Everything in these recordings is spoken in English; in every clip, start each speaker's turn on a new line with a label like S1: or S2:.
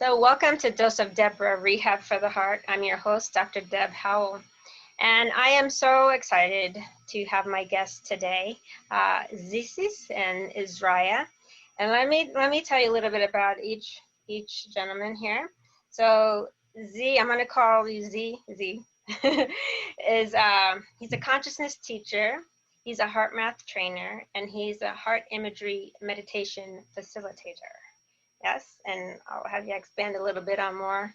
S1: So welcome to Dose of Deborah, Rehab for the Heart. I'm your host, Dr. Deb Howell. And I am so excited to have my guest today, Zissis and Ezriyah. And let me tell you a little bit about each gentleman here. So Z, I'm going to call you Z. He's a consciousness teacher. He's a HeartMath trainer, and he's a heart imagery meditation facilitator. Yes, and I'll have you expand a little bit on more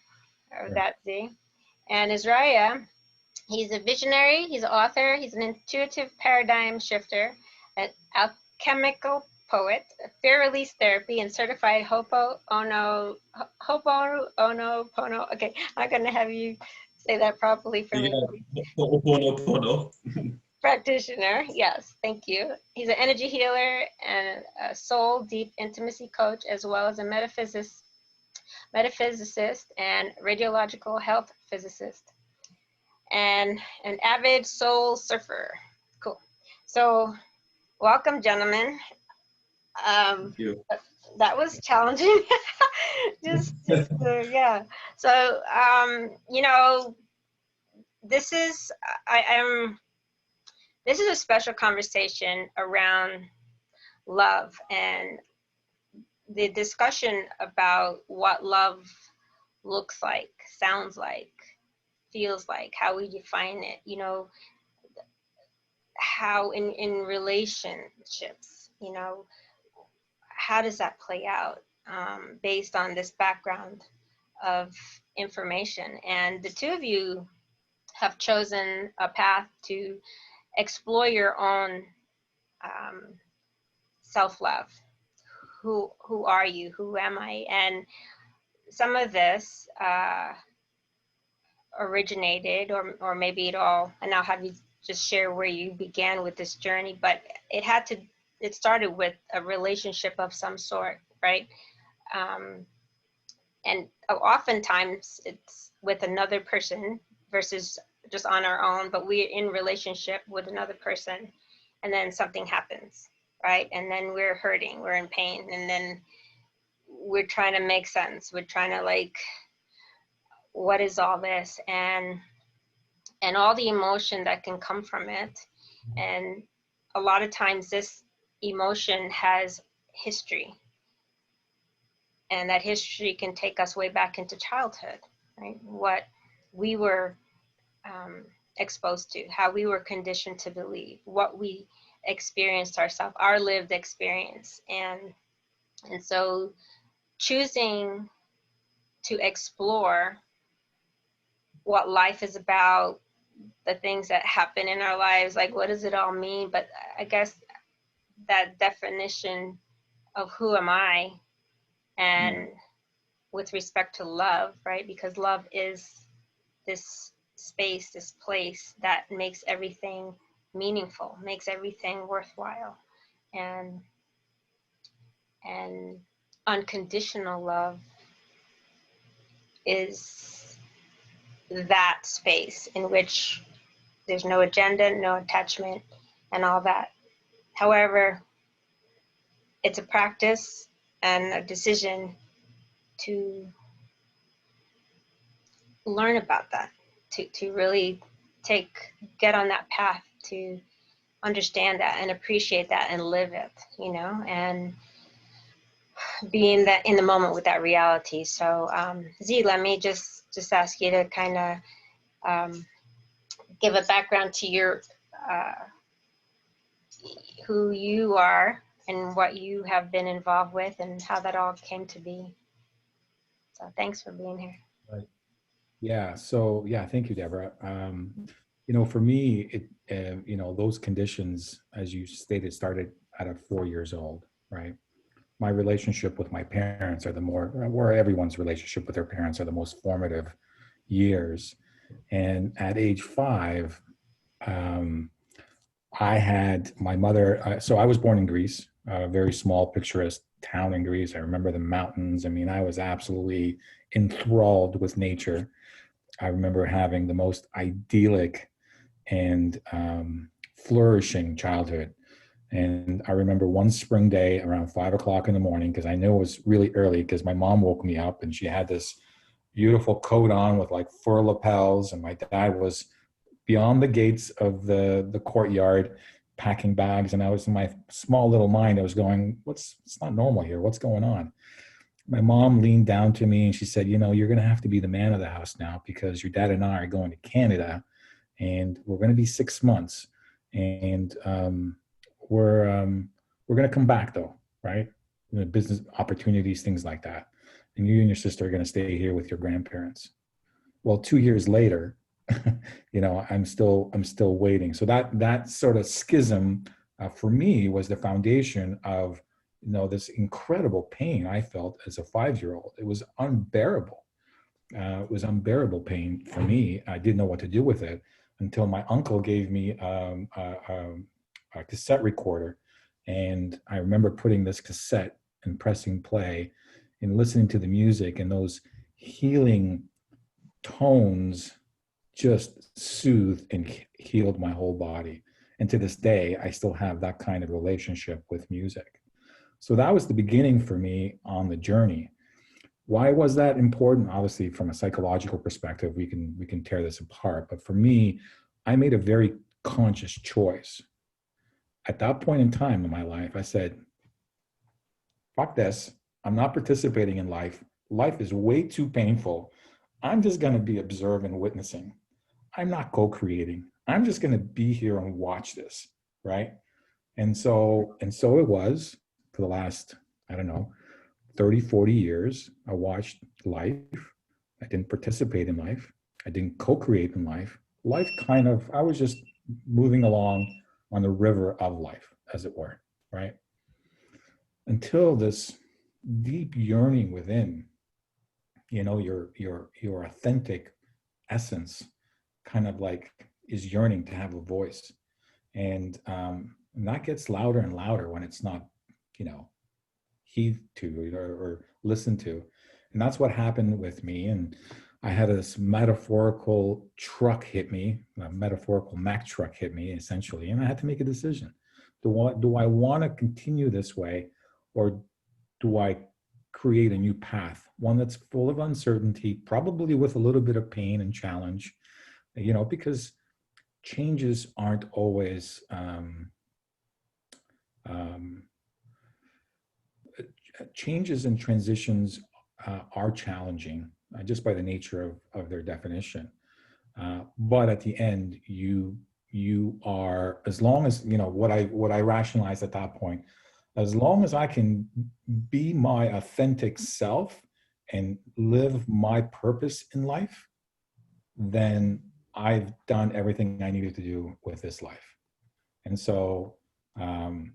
S1: of that, Z. And Ezriyah, he's a visionary, he's an author, he's an intuitive paradigm shifter, an alchemical poet, fear release therapy, and certified Ho'oponopono. Okay, I'm going to have you say that properly for me.
S2: Ho'oponopono.
S1: Practitioner, yes, thank you. He's an energy healer and a soul deep intimacy coach, as well as a metaphysicist and radiological health physicist, and an avid soul surfer. Cool. So, welcome, gentlemen.
S2: Thank you.
S1: That was challenging. Yeah. So, you know, this is This is a special conversation around love and the discussion about what love looks like, sounds like, feels like, how we define it, you know, how in relationships, you know, how does that play out based on this background of information. And the two of you have chosen a path to explore your own self-love. Who are you? Who am I? And some of this originated, or maybe it all, and I'll have you just share where you began with this journey, but it started with a relationship of some sort, right? And oftentimes it's with another person versus just on our own, but we're in relationship with another person, and then something happens, right? And then we're hurting, we're in pain, and then we're trying to make sense. We're trying to, like, what is all this? And all the emotion that can come from it. And a lot of times this emotion has history, and that history can take us way back into childhood, right? What we were exposed to, how we were conditioned to believe, what we experienced ourselves, our lived experience. And so choosing to explore what life is about, the things that happen in our lives, like what does it all mean? But I guess that definition of who am I, and with respect to love, right? Because love is this space, this place that makes everything meaningful, makes everything worthwhile. And unconditional love is that space in which there's no agenda, no attachment, and all that. However, it's a practice and a decision to learn about that, to really get on that path to understand that and appreciate that and live it, you know, and being that in the moment with that reality. So Z, let me just ask you to kind of give a background to your who you are and what you have been involved with and how that all came to be. So thanks for being here.
S3: Right. Yeah. So yeah, thank you, Deborah. You know, for me, you know, those conditions, as you stated, started at 4 years old, right? My relationship with my parents where everyone's relationship with their parents are the most formative years. And at age 5, I had my mother, so I was born in Greece, a very small, picturesque town in Greece. I remember the mountains. I mean, I was absolutely enthralled with nature. I remember having the most idyllic and flourishing childhood. And I remember one spring day around 5 o'clock in the morning, because I knew it was really early, because my mom woke me up and she had this beautiful coat on with like fur lapels, and my dad was beyond the gates of the courtyard packing bags, and I was in my small little mind, I was going, it's not normal here, what's going on? My mom leaned down to me and she said, you're going to have to be the man of the house now, because your dad and I are going to Canada, and we're going to be 6 months, and we're going to come back though, right? Business opportunities, things like that, and you and your sister are going to stay here with your grandparents. Well, 2 years later, I'm still waiting. So that sort of schism for me was the foundation of this incredible pain I felt as a 5-year-old. It was unbearable. It was unbearable pain for me. I didn't know what to do with it until my uncle gave me a cassette recorder, and I remember putting this cassette and pressing play and listening to the music, and those healing tones just soothed and healed my whole body. And to this day, I still have that kind of relationship with music. So that was the beginning for me on the journey. Why was that important? Obviously, from a psychological perspective, we can tear this apart. But for me, I made a very conscious choice. At that point in time in my life, I said, fuck this. I'm not participating in life. Life is way too painful. I'm just going to be observing, witnessing. I'm not co-creating. I'm just going to be here and watch this, right? And so it was for the last, 30, 40 years. I watched life. I didn't participate in life. I didn't co-create in life. Life I was just moving along on the river of life, as it were, right? Until this deep yearning within, your authentic essence kind of like is yearning to have a voice. And that gets louder and louder when it's not, heed to or listened to. And that's what happened with me. And I had this metaphorical truck hit me, a metaphorical Mack truck hit me, essentially. And I had to make a decision. Do I want to continue this way, or do I create a new path, one that's full of uncertainty, probably with a little bit of pain and challenge, because changes aren't always changes and transitions are challenging just by the nature of their definition. But at the end, you are, as long as, what I rationalized at that point, as long as I can be my authentic self and live my purpose in life, then I've done everything I needed to do with this life. And so 5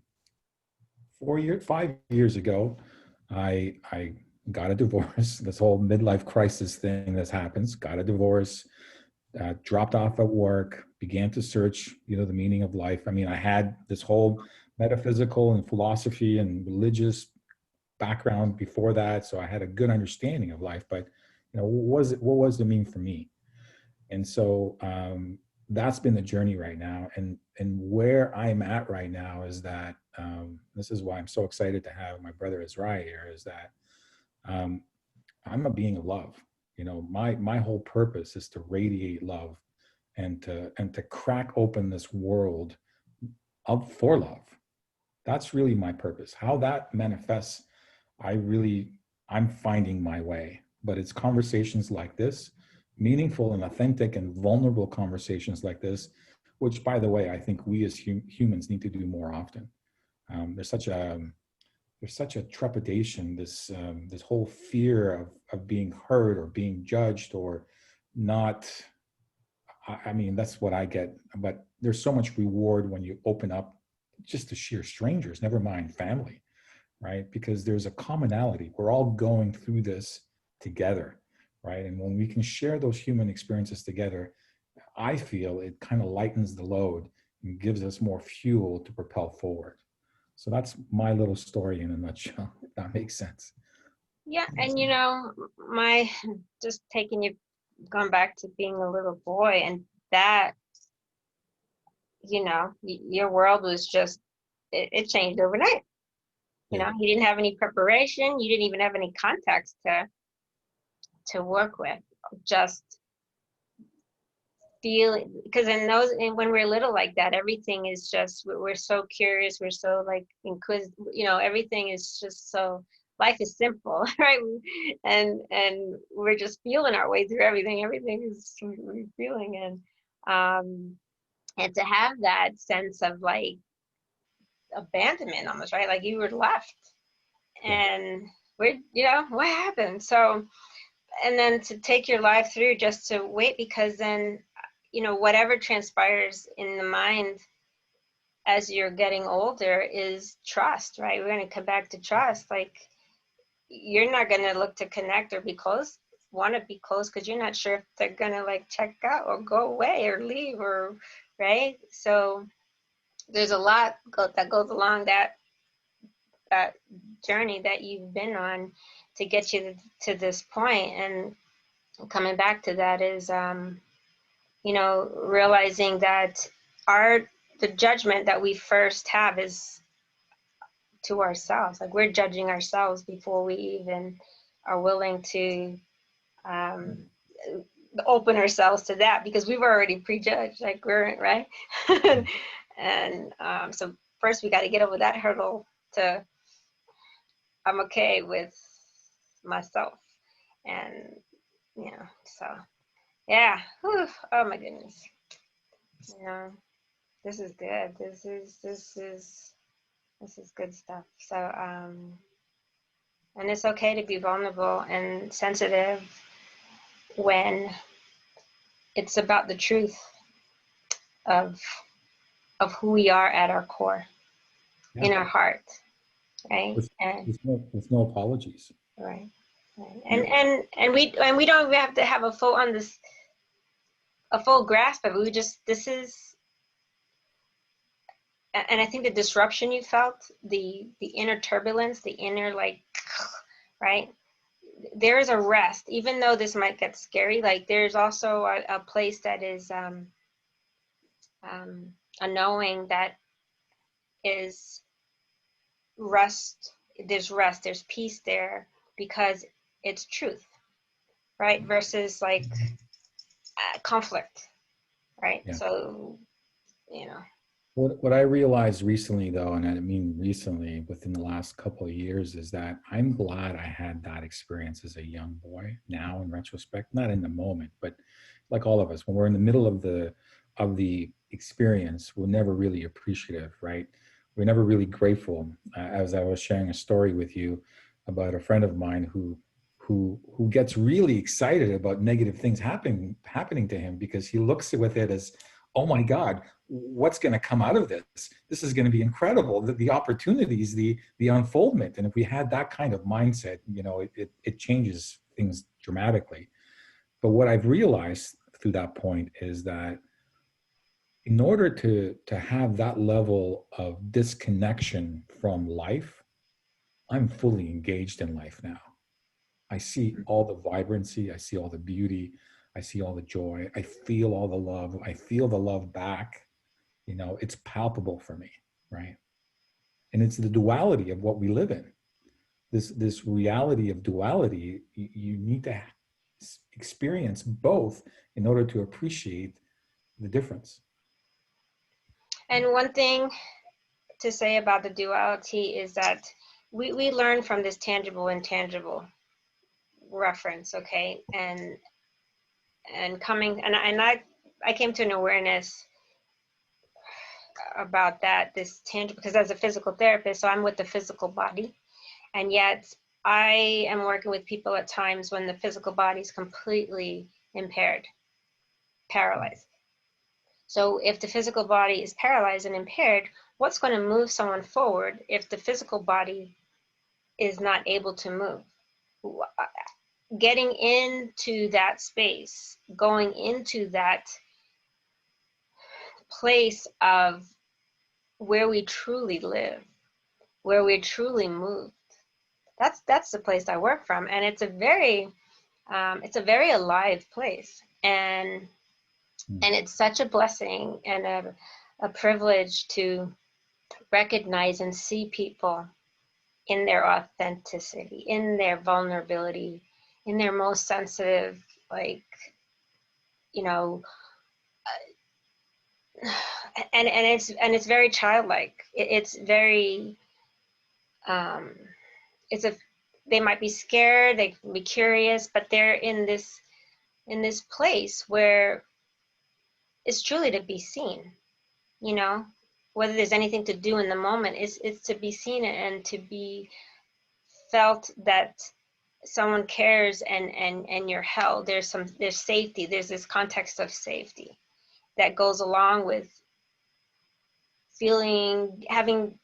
S3: years ago, I got a divorce. This whole midlife crisis thing that happens, got a divorce, dropped off at work, began to search, the meaning of life. I mean, I had this whole metaphysical and philosophy and religious background before that, so I had a good understanding of life. But what was the mean for me? And so that's been the journey right now. And where I'm at right now is that this is why I'm so excited to have my brother Ezriyah here. Is that I'm a being of love. My whole purpose is to radiate love and to crack open this world for love. That's really my purpose. How that manifests, I'm finding my way. But it's conversations like this, meaningful and authentic and vulnerable conversations like this, which, by the way, I think we as humans need to do more often. There's such a trepidation, this whole fear of being heard or being judged or not. I mean, that's what I get. But there's so much reward when you open up just to sheer strangers, never mind family, right? Because there's a commonality. We're all going through this together, right? And when we can share those human experiences together, I feel it kind of lightens the load and gives us more fuel to propel forward. So that's my little story in a nutshell, if that makes sense.
S1: Yeah, and just going back to being a little boy, and that, your world was just it changed overnight. You know, you didn't have any preparation. You didn't even have any context to work with. Just feeling, because when we're little like that, everything is just, we're so curious. We're so like inquisitive. You know, everything is just so, life is simple, right? And we're just feeling our way through everything. Everything is we're feeling, and to have that sense of like abandonment almost, right? Like you were left, and we're, you know, what happened? So, and then to take your life through just to wait, because then, you know, whatever transpires in the mind as you're getting older is trust, right? We're going to come back to trust. Like, you're not going to look to connect or be close, want to be close, because you're not sure if they're going to like check out or go away or leave, or, right? So there's a lot that goes along that journey that you've been on to get you to this point. And coming back to that is, you know, realizing that the judgment that we first have is to ourselves. Like, we're judging ourselves before we even are willing to open ourselves to that, because we've already prejudged, like, we're right. And so first we got to get over that hurdle to, I'm okay with myself. And, you know, so yeah. Whew. Oh my goodness. You know, this is good. This is good stuff. So and it's okay to be vulnerable and sensitive when it's about the truth of who we are at our core, in our heart, right?
S3: With no apologies.
S1: Right. And we don't even have to have a full grasp of it. We just, this is, and I think the disruption you felt, the inner turbulence, the inner, like, right? There is a rest, even though this might get scary. Like, there's also a place that is a knowing that is rest. There's peace there, because it's truth, right? Versus like conflict, right?
S3: Yeah.
S1: So, you know.
S3: What I realized recently, though, and I mean recently, within the last couple of years, is that I'm glad I had that experience as a young boy. Now, in retrospect, not in the moment, but like all of us, when we're in the middle of the experience, we're never really appreciative, right? We're never really grateful. As I was sharing a story with you about a friend of mine who gets really excited about negative things happening to him, because he looks with it as, oh my God, what's going to come out of this? This is going to be incredible. The opportunities, the unfoldment. And if we had that kind of mindset, you know, it changes things dramatically. But what I've realized through that point is that in order to have that level of disconnection from life, I'm fully engaged in life now. I see all the vibrancy. I see all the beauty. I see all the joy. I feel all the love. I feel the love back. You know, it's palpable for me, right? And it's the duality of what we live in. This reality of duality, you need to experience both in order to appreciate the difference.
S1: And one thing to say about the duality is that we learn from this tangible and intangible reference, okay? And coming, and I came to an awareness about that, this tangible, because as a physical therapist, so I'm with the physical body, and yet I am working with people at times when the physical body is completely impaired, paralyzed. So if the physical body is paralyzed and impaired, what's going to move someone forward if the physical body is not able to move? Getting into that space, going into that place of where we truly live, where we truly moved. That's the place I work from, and it's a very alive place, and it's such a blessing and a privilege to recognize and see people in their authenticity, in their vulnerability, in their most sensitive, like, you know, and it's very childlike. It's very, it's a, they might be scared, they can be curious, but they're in this place where it's truly to be seen, you know, whether there's anything to do in the moment, it's to be seen and to be felt that someone cares and you're held. There's safety. There's this context of safety that goes along with having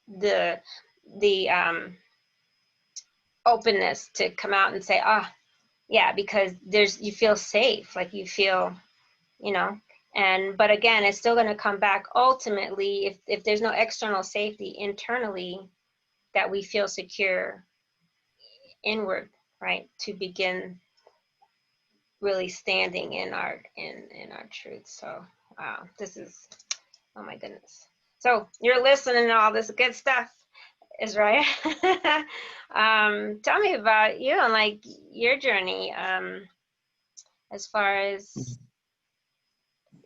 S1: the openness to come out and say, yeah, because you feel safe, like you feel, you know. But again, it's still going to come back ultimately, if there's no external safety internally, that we feel secure inward, right, to begin really standing in our truth. So wow, this is, oh my goodness. So you're listening to all this good stuff, Ezriyah. Tell me about you and like your journey, as far as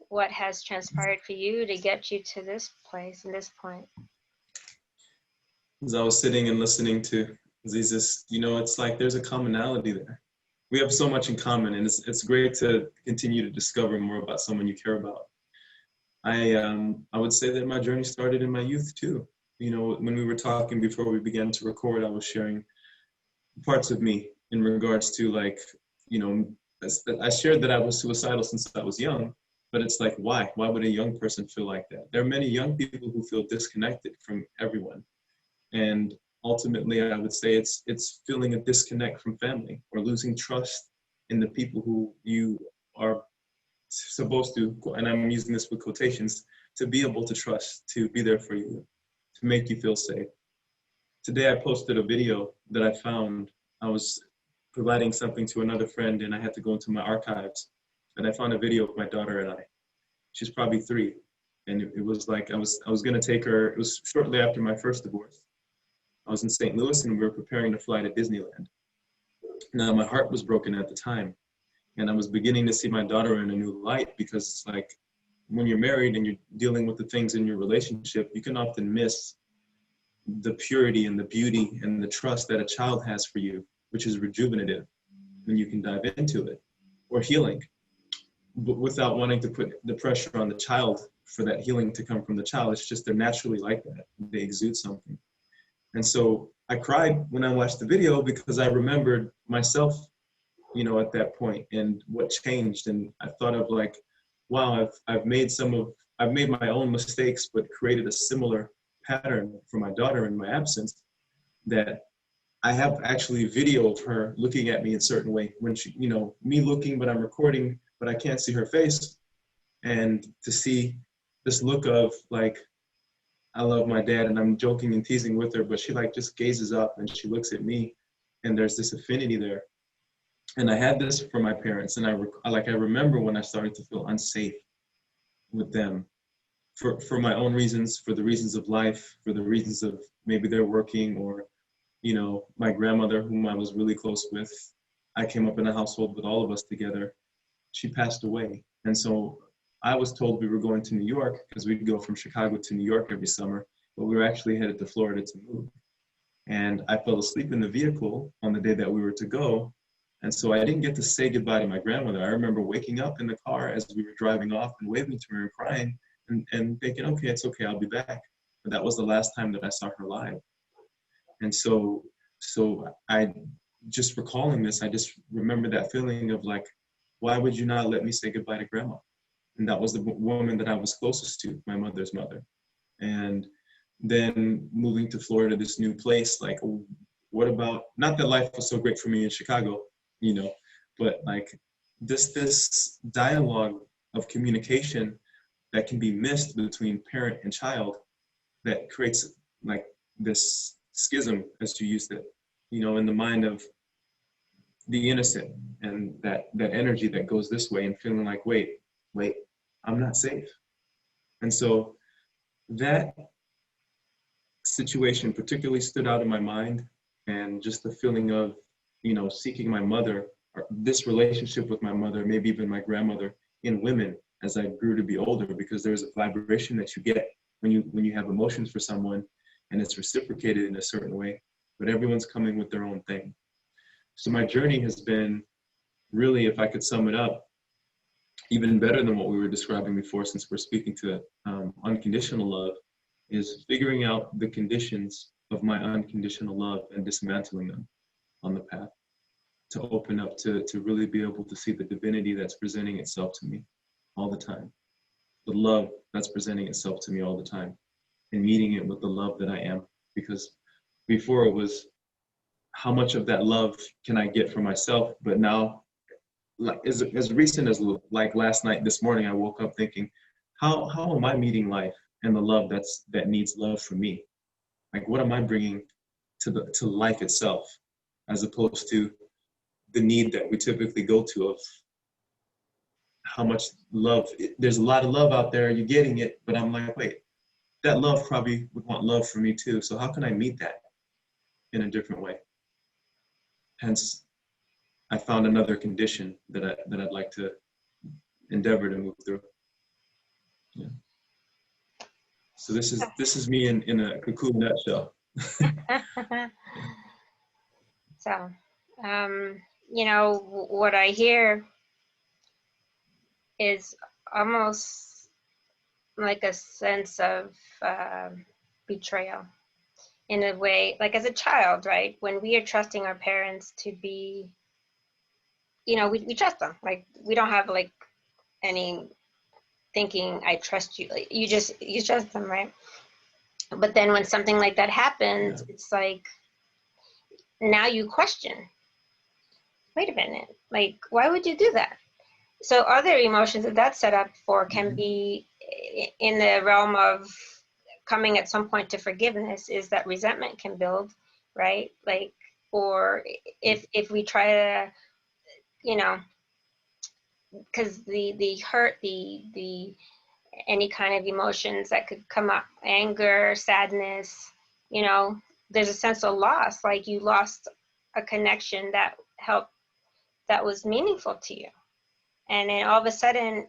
S1: what has transpired for you to get you to this place and this point.
S2: As I was sitting and listening to Zissis, you know, it's like there's a commonality there. We have so much in common, and it's great to continue to discover more about someone you care about. I would say that my journey started in my youth too. You know, when we were talking before we began to record, I was sharing parts of me in regards to, like, you know, I shared that I was suicidal since I was young, but it's like, why? Why would a young person feel like that? There are many young people who feel disconnected from everyone. And ultimately, I would say it's feeling a disconnect from family, or losing trust in the people who you are supposed to, and I'm using this with quotations, to be able to trust, to be there for you, to make you feel safe. Today I posted a video that I found. I was providing something to another friend, and I had to go into my archives, and I found a video of my daughter and I. She's probably 3, and it was like I was gonna take her. It was shortly after my first divorce. I was in St. Louis, and we were preparing to fly to Disneyland. Now, my heart was broken at the time, and I was beginning to see my daughter in a new light, because it's like, when you're married and you're dealing with the things in your relationship, you can often miss the purity and the beauty and the trust that a child has for you, which is rejuvenative when you can dive into it, or healing, but without wanting to put the pressure on the child for that healing to come from the child. It's just they're naturally like that. They exude something. And so I cried when I watched the video, because I remembered myself, you know, at that point, and what changed. And I thought of, like, wow, I've made my own mistakes, but created a similar pattern for my daughter in my absence, that I have actually video of her looking at me a certain way when she, you know, me looking, but I'm recording, but I can't see her face. And to see this look of, like, I love my dad, and I'm joking and teasing with her, but she, like, just gazes up and she looks at me, and there's this affinity there. And I had this for my parents, and I remember when I started to feel unsafe with them, for my own reasons, for the reasons of life, for the reasons of maybe they're working, or, you know, my grandmother, whom I was really close with. I came up in a household with all of us together. She passed away. And so I was told we were going to New York, because we'd go from Chicago to New York every summer, but we were actually headed to Florida to move. And I fell asleep in the vehicle on the day that we were to go. And so I didn't get to say goodbye to my grandmother. I remember waking up in the car as we were driving off and waving to her and crying, and thinking, okay, it's okay, I'll be back. But that was the last time that I saw her live. And so I, just recalling this, I just remember that feeling of, like, why would you not let me say goodbye to grandma? And that was the woman that I was closest to, my mother's mother. And then moving to Florida, this new place, like, what about, not that life was so great for me in Chicago, you know, but, like, this dialogue of communication that can be missed between parent and child, that creates, like, this schism, as you used it, you know, in the mind of the innocent, and that energy that goes this way, and feeling like, wait, I'm not safe. And so that situation particularly stood out in my mind, and just the feeling of, you know, seeking my mother, or this relationship with my mother, maybe even my grandmother, in women as I grew to be older, because there's a vibration that you get when you have emotions for someone, and it's reciprocated in a certain way, but everyone's coming with their own thing. So my journey has been really, if I could sum it up, even better than what we were describing before, since we're speaking to unconditional love, is figuring out the conditions of my unconditional love and dismantling them on the path, to open up to really be able to see the divinity that's presenting itself to me all the time, the love that's presenting itself to me all the time, and meeting it with the love that I am. Because before it was, how much of that love can I get for myself? But now, like as recent as like last night, this morning, I woke up thinking, how am I meeting life and the love that needs love from me? Like, what am I bringing to life itself, as opposed to the need that we typically go to of how much love. There's a lot of love out there, you're getting it, but I'm like, wait, that love probably would want love for me too. So how can I meet that in a different way? Hence, I found another condition that I'd like to endeavor to move through. Yeah. So this is me in a cool nutshell.
S1: So, you know, what I hear is almost like a sense of betrayal in a way, like as a child, right? When we are trusting our parents to be, you know, we trust them. Like, we don't have like any thinking, I trust you. Like, you trust them, right? But then when something like that happens,
S2: Yeah.
S1: it's like, now you question, wait a minute, like, why would you do that? So other emotions that that's set up for can be in the realm of coming at some point to forgiveness, is that resentment can build, right? Like, or if we try to, you know, because the hurt, the any kind of emotions that could come up, anger, sadness, you know, there's a sense of loss, like you lost a connection that helped, that was meaningful to you. And then all of a sudden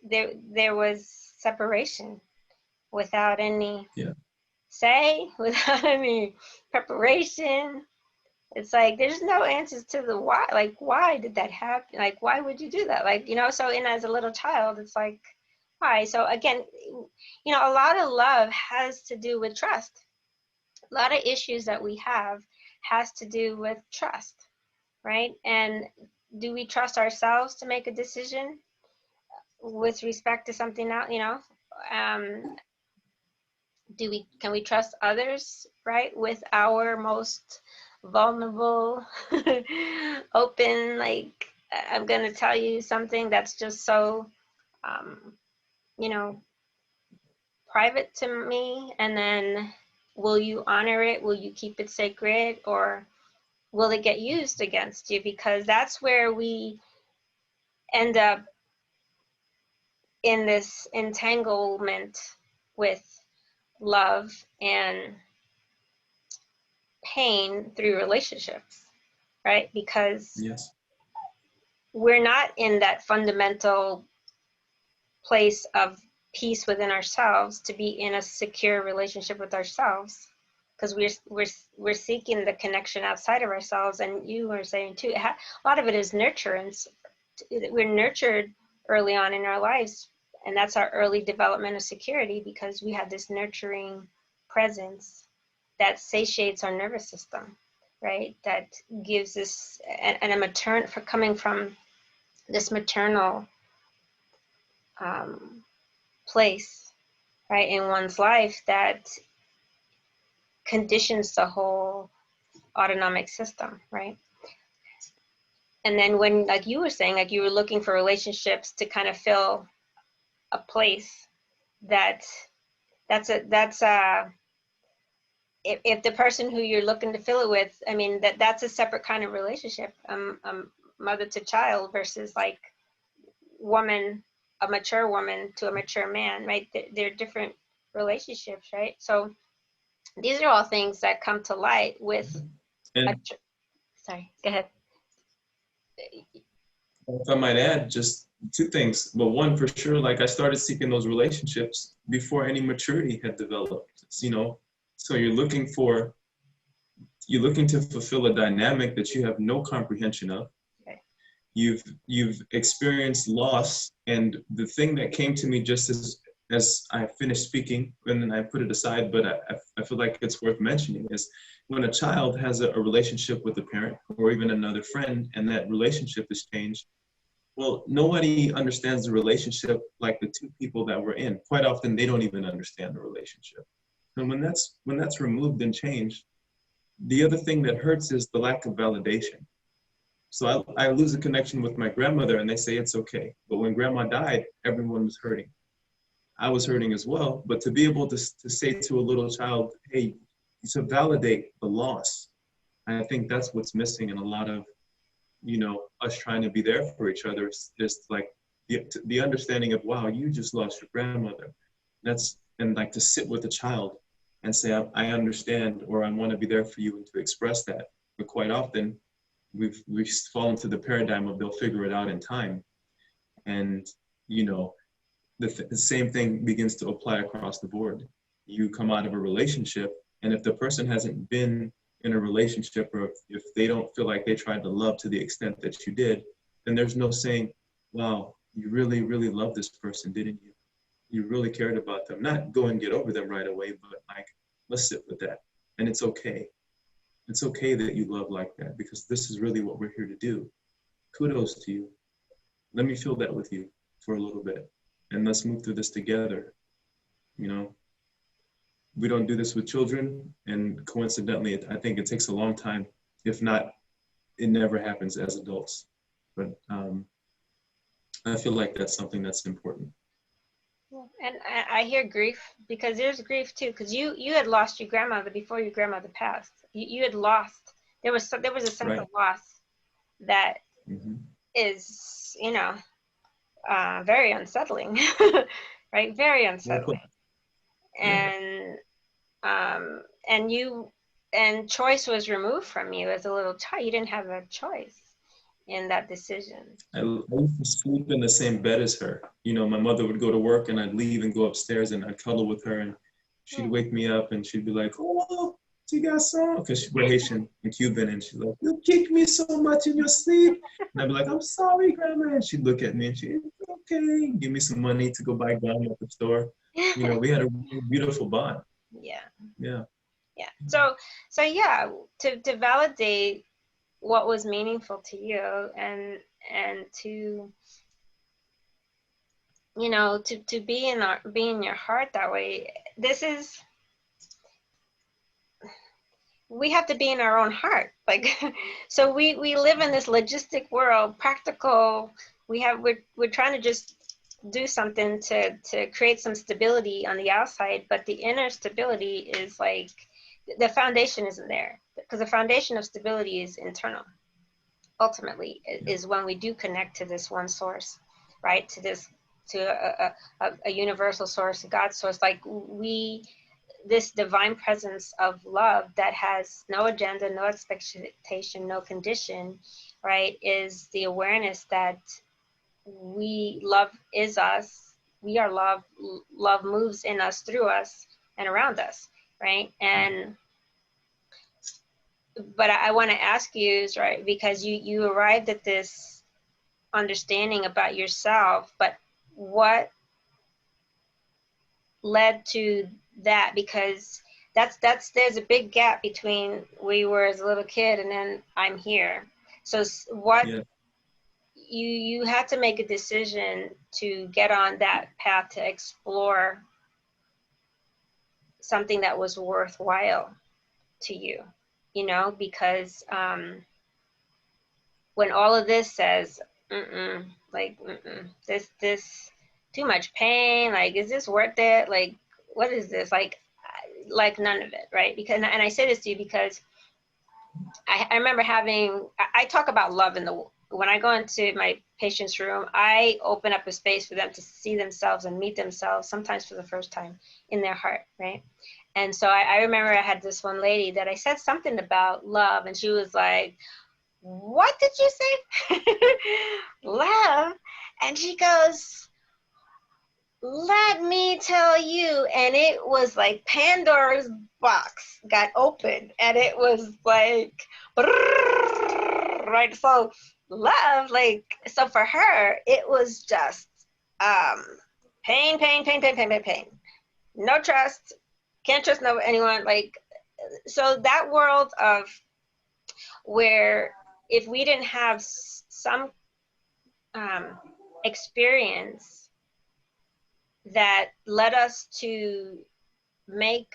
S1: there was separation without any say, without any preparation. It's like, there's no answers to the why. Like, why did that happen? Like, why would you do that? Like, you know, so in as a little child, it's like, why? So again, you know, a lot of love has to do with trust. A lot of issues that we have has to do with trust, right? And do we trust ourselves to make a decision with respect to something else, you know? Can we trust others, right, with our most vulnerable, open, like, I'm going to tell you something that's just so, you know, private to me, and then will you honor it? Will you keep it sacred, or will it get used against you? Because that's where we end up in this entanglement with love and pain through relationships, right? Because we're not in that fundamental place of peace within ourselves to be in a secure relationship with ourselves, because we're seeking the connection outside of ourselves. And you were saying too, a lot of it is nurturance. We're nurtured early on in our lives, and that's our early development of security, because we have this nurturing presence that satiates our nervous system, right? That gives us and for coming from this maternal place, right, in one's life, that conditions the whole autonomic system, right? And then when, like you were saying, like you were looking for relationships to kind of fill a place, that's if the person who you're looking to fill it with, I mean, that's a separate kind of relationship, mother to child versus like a mature woman to a mature man, right? They're different relationships, right? So these are all things that come to light with
S2: And
S1: sorry, go ahead.
S2: if I might add, just two things. Well, one, for sure, like I started seeking those relationships before any maturity had developed, so you're looking to fulfill a dynamic that you have no comprehension of.
S1: Okay.
S2: You've experienced loss, and the thing that came to me just as I finished speaking, and then I put it aside, but I feel like it's worth mentioning, is when a child has a relationship with a parent or even another friend, and that relationship is changed, well, nobody understands the relationship like the two people that we're in. Quite often, they don't even understand the relationship. And when that's removed and changed, the other thing that hurts is the lack of validation. So I lose a connection with my grandmother, and they say it's okay. But when grandma died, everyone was hurting. I was hurting as well. But to be able to say to a little child, hey, to validate the loss, I think that's what's missing in a lot of, us trying to be there for each other. It's just like the understanding of, wow, you just lost your grandmother. And like to sit with a child and say, I understand, or I want to be there for you, and to express that. But quite often, we've fallen into the paradigm of they'll figure it out in time. And, the same thing begins to apply across the board. You come out of a relationship, and if the person hasn't been in a relationship, or if they don't feel like they tried to love to the extent that you did, then there's no saying, wow, you really, really loved this person, didn't you? You really cared about them. Not go and get over them right away, but like, let's sit with that. And it's okay. It's okay that you love like that, because this is really what we're here to do. Kudos to you. Let me feel that with you for a little bit, and let's move through this together. We don't do this with children, and coincidentally, I think it takes a long time. If not, it never happens as adults. But I feel like that's something that's important.
S1: And I hear grief, because there's grief too, because you had lost your grandmother before your grandmother passed. You had lost. There was a sense
S2: Right.
S1: of loss that
S2: Mm-hmm.
S1: is, very unsettling, right? Very unsettling. Yeah. And choice was removed from you as a little child. You didn't have a choice in that decision.
S2: I used to sleep in the same bed as her. My mother would go to work, and I'd leave and go upstairs, and I'd cuddle with her, and she'd wake me up, and she'd be like, oh, you got some? Because we're Haitian and Cuban, and she's like, you kick me so much in your sleep. And I'd be like, I'm sorry, Grandma. And she'd look at me, and she'd, okay, give me some money to go buy gum at the store. We had a really beautiful bond.
S1: Yeah. So yeah, to validate what was meaningful to you, and to to be in your heart that way. We have to be in our own heart, like, so we live in this logistic world, practical. We're trying to just do something to create some stability on the outside, but the inner stability is like, the foundation isn't there, because the foundation of stability is internal. Ultimately, is when we do connect to this one source, right? To a universal source, a God source, like this divine presence of love that has no agenda, no expectation, no condition, right? Is the awareness that love is us. We are love. Love moves in us, through us, and around us, right? But I want to ask you, right, because you arrived at this understanding about yourself, but what led to that? Because there's a big gap between where you were as a little kid and then I'm here. So what? Yeah. You had to make a decision to get on that path to explore something that was worthwhile to you, because when all of this says, this too much pain, like, is this worth it? Like, what is this? Like none of it, right? Because, and I say this to you because I remember I talk about love when I go into my patient's room, I open up a space for them to see themselves and meet themselves, sometimes for the first time, in their heart, right? And so I remember I had this one lady that I said something about love, and she was like, what did you say? Love? And she goes, let me tell you. And it was like Pandora's box got opened, and it was like, right? So love, like, so for her, it was just pain, pain, pain, pain, pain, pain, pain. No trust, can't trust no anyone. Like, so that world of where if we didn't have some experience that led us to make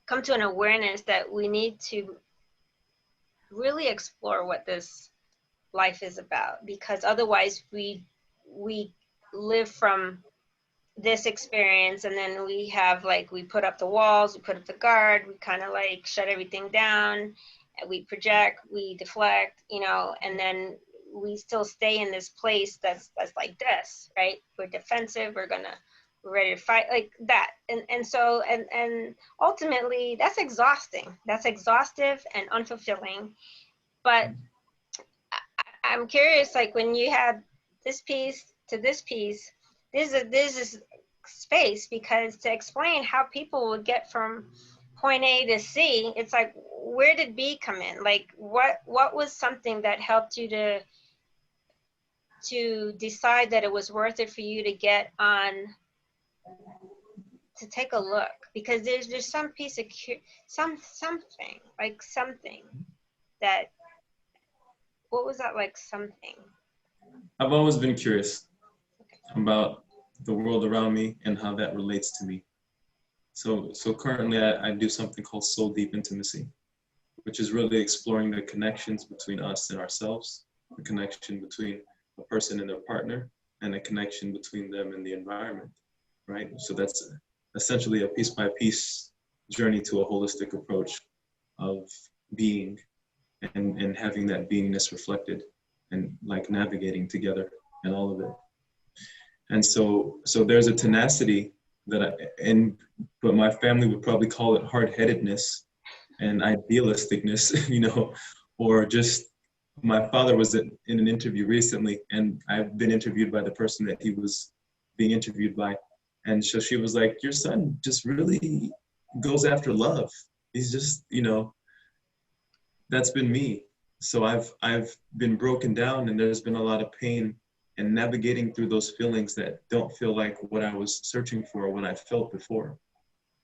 S1: come to an awareness that we need to really explore what this life is about, because otherwise we live from this experience, and then we have, like, we put up the walls, we put up the guard, we kind of like shut everything down, and we project, we deflect, you know, and then we still stay in this place that's like this, right? We're defensive, we're ready to fight, like that. And so and ultimately that's exhausting, that's exhaustive and unfulfilling. But I'm curious, like, when you had this piece to this piece, this is space, because to explain how people would get from point A to C, it's like, where did B come in? Like, what was something that helped you to decide that it was worth it for you to get on, to take a look? Because there's some piece of something that, what was that, like, something?
S2: I've always been curious about the world around me and how that relates to me. So currently I do something called soul deep intimacy, which is really exploring the connections between us and ourselves, the connection between a person and their partner, and a connection between them and the environment, right? So that's essentially a piece by piece journey to a holistic approach of being and having that beingness reflected and like navigating together and all of it. And so there's a tenacity that but my family would probably call it hard-headedness and idealisticness, you know, or just, my father was in an interview recently, and I've been interviewed by the person that he was being interviewed by. And so she was like, your son just really goes after love. He's just, you know, that's been me. So I've been broken down, and there's been a lot of pain, and navigating through those feelings that don't feel like what I was searching for or what I felt before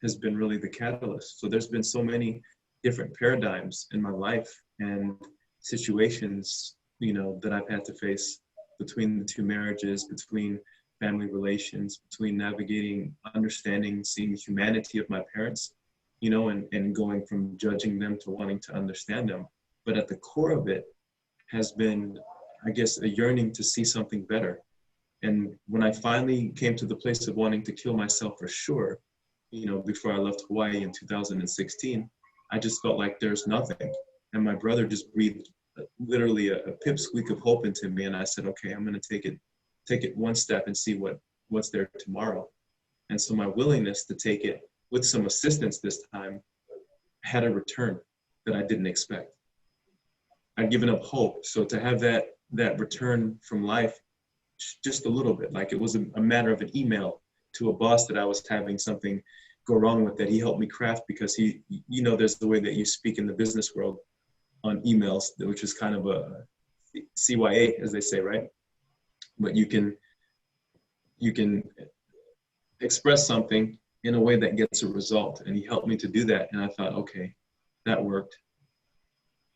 S2: has been really the catalyst. So there's been so many different paradigms in my life and situations, you know, that I've had to face, between the two marriages, between family relations, between navigating, understanding, seeing the humanity of my parents, you know, and going from judging them to wanting to understand them. But at the core of it has been, I guess, a yearning to see something better. And when I finally came to the place of wanting to kill myself for sure, you know, before I left Hawaii in 2016, I just felt like there's nothing. And my brother just breathed literally a pipsqueak of hope into me. And I said, okay, I'm going to take it one step and see what's there tomorrow. And so my willingness to take it with some assistance this time had a return that I didn't expect. I'd given up hope. So to have that return from life, just a little bit, like it was a matter of an email to a boss that I was having something go wrong with, that he helped me craft, because he, you know, there's the way that you speak in the business world on emails, which is kind of a CYA, as they say, right? But you can express something in a way that gets a result, and he helped me to do that. And I thought, okay, that worked.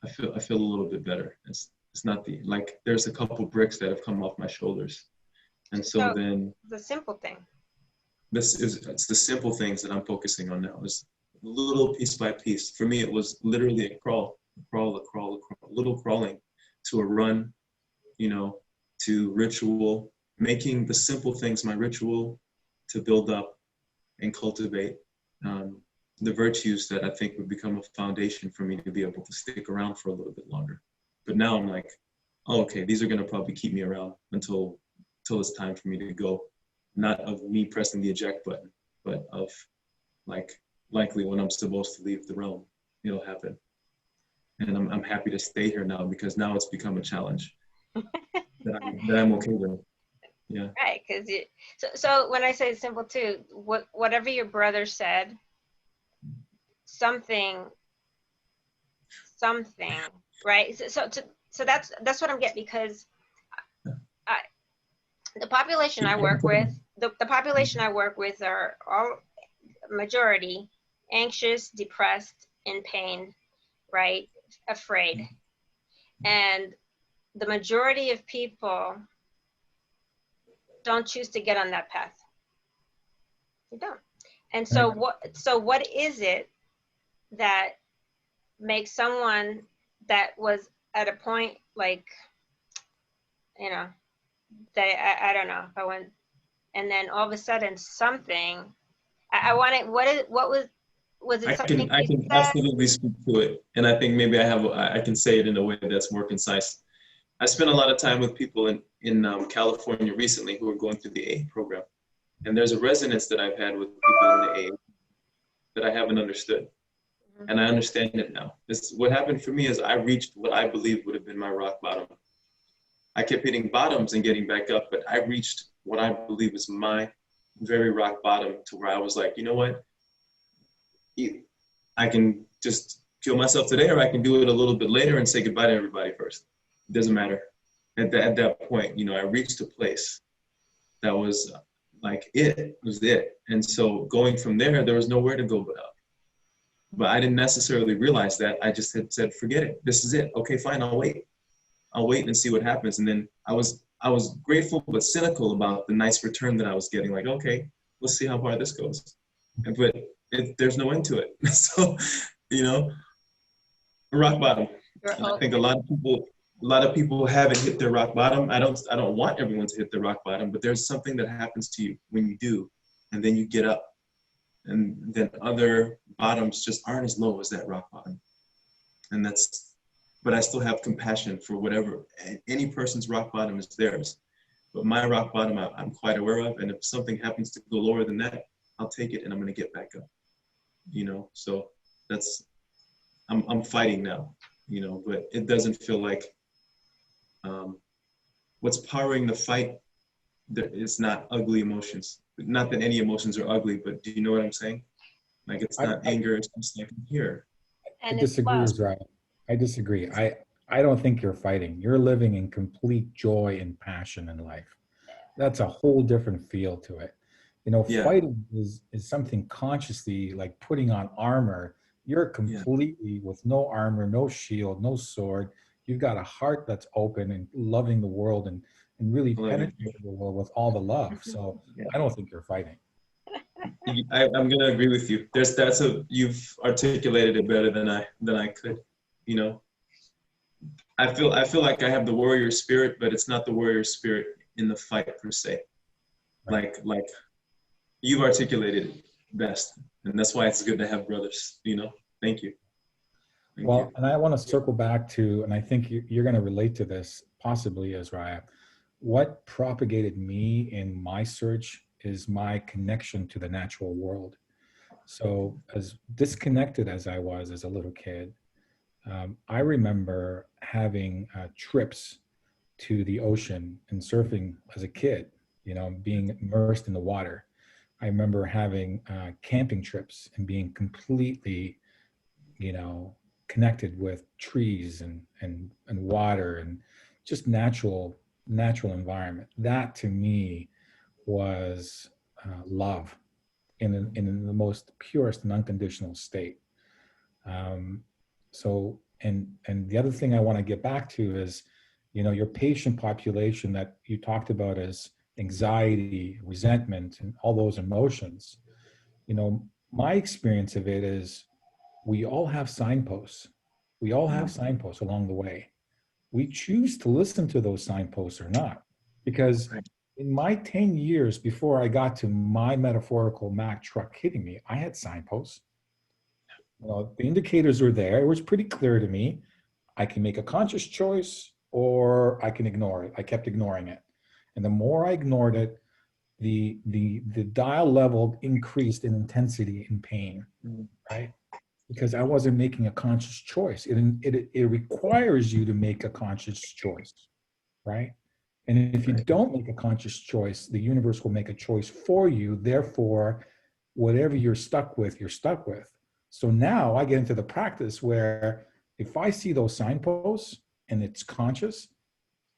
S2: I feel a little bit better. It's not like there's a couple bricks that have come off my shoulders. And so then
S1: the simple thing.
S2: It's the simple things that I'm focusing on now. Is little piece by piece. For me, it was literally a crawl, little crawling to a run, you know, to ritual, making the simple things my ritual to build up and cultivate the virtues that I think would become a foundation for me to be able to stick around for a little bit longer. But now I'm like, oh, okay, these are going to probably keep me around until it's time for me to go. Not of me pressing the eject button, but of like likely when I'm supposed to leave the realm, it'll happen. And I'm happy to stay here now because now it's become a challenge that I'm okay with. Yeah.
S1: Right, because so when I say it's simple too, whatever your brother said, something, right? So that's what I'm getting, because I, the population I work with, the population I work with are all majority anxious, depressed, in pain, right? Afraid. And the majority of people don't choose to get on that path. You don't. And so what is it that makes someone that was at a point like, you know, that I don't know if I went, and then all of a sudden something, I wanted, was it something
S2: I
S1: you
S2: can
S1: said?
S2: absolutely speak to it. And I think maybe I can say it in a way that's more concise. I spent a lot of time with people in California recently who are going through the A program. And there's a resonance that I've had with people in the A that I haven't understood. And I understand it now. What happened for me is I reached what I believe would have been my rock bottom. I kept hitting bottoms and getting back up, but I reached what I believe is my very rock bottom, to where I was like, you know what? I can just kill myself today, or I can do it a little bit later and say goodbye to everybody first. It doesn't matter. At that point, you know, I reached a place that was like it was it. And so going from there, there was nowhere to go but up. But I didn't necessarily realize that. I just had said, forget it. This is it. Okay, fine, I'll wait. I'll wait and see what happens. And then I was grateful but cynical about the nice return that I was getting. Like, okay, let's see how far this goes. But there's no end to it. So, you know, rock bottom. And I think a lot of people haven't hit their rock bottom. I don't want everyone to hit their rock bottom, but there's something that happens to you when you do, and then you get up, and then other bottoms just aren't as low as that rock bottom. And but I still have compassion for whatever, any person's rock bottom is theirs. But my rock bottom, I'm quite aware of, and if something happens to go lower than that, I'll take it and I'm gonna get back up, you know? So I'm fighting now, you know, but it doesn't feel like, what's powering the fight, it's not ugly emotions. Not that any emotions are ugly, but do you know what I'm saying? Like, it's not anger, it's just like, here.
S3: I disagree, Ezriyah. I disagree. I don't think you're fighting. You're living in complete joy and passion in life. That's a whole different feel to it. You know, fighting is something consciously, like putting on armor. You're completely with no armor, no shield, no sword. You've got a heart that's open and loving the world and really penetrating the world with all the love. So I don't think you're fighting.
S2: I'm going to agree with you. You've articulated it better than I could. You know, I feel like I have the warrior spirit, but it's not the warrior spirit in the fight per se. Like you've articulated it best, and that's why it's good to have brothers. You know, thank you. Thank you.
S3: And I want to circle back to, and I think you're going to relate to this possibly, Ezriyah. What propagated me in my search is my connection to the natural world. So as disconnected as I was as a little kid, I remember having trips to the ocean and surfing as a kid, you know, being immersed in the water. I remember having camping trips and being completely, you know, connected with trees and water and just natural environment. That to me was love in the most purest and unconditional state. So, and the other thing I want to get back to is, you know, your patient population that you talked about as anxiety, resentment, and all those emotions. You know, my experience of it is we all have signposts. We all have signposts along the way. We choose to listen to those signposts or not. Because in my 10 years before I got to my metaphorical Mack truck hitting me, I had signposts. You know, the indicators were there. It was pretty clear to me. I can make a conscious choice or I can ignore it. I kept ignoring it. And the more I ignored it, the dial level increased in intensity in pain, right? Because I wasn't making a conscious choice. It requires you to make a conscious choice, right? And if you don't make a conscious choice, the universe will make a choice for you. Therefore, whatever you're stuck with, you're stuck with. So now I get into the practice where if I see those signposts and it's conscious,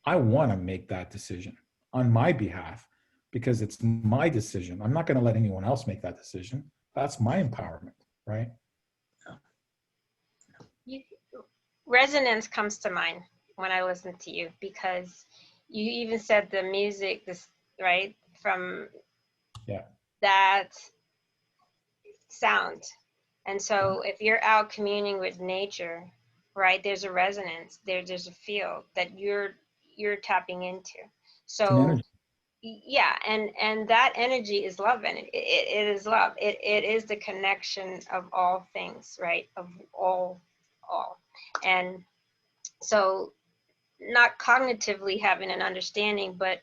S3: I want to make that decision on my behalf because it's my decision. I'm not going to let anyone else make that decision. That's my empowerment, right?
S1: Resonance comes to mind when I listen to you, because you even said the music, this, right, from that sound. And so if you're out communing with nature, right, there's a resonance, there's a field that you're tapping into. So yeah, and that energy is love, and it is love. It is the connection of all things, right? Of all. And so not cognitively having an understanding, but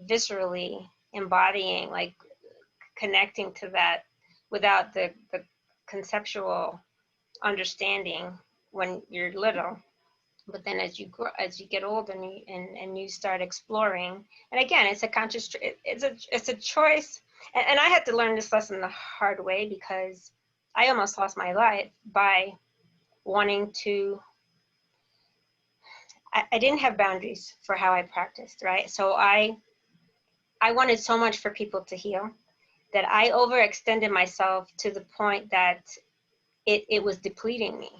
S1: viscerally embodying, like connecting to that without the conceptual understanding when you're little. But then as you grow, as you get older and you start exploring, and again, it's a conscious, it's a choice. And I had to learn this lesson the hard way, because I almost lost my life by wanting to, I didn't have boundaries for how I practiced, right? So I wanted so much for people to heal that I overextended myself to the point that it was depleting me.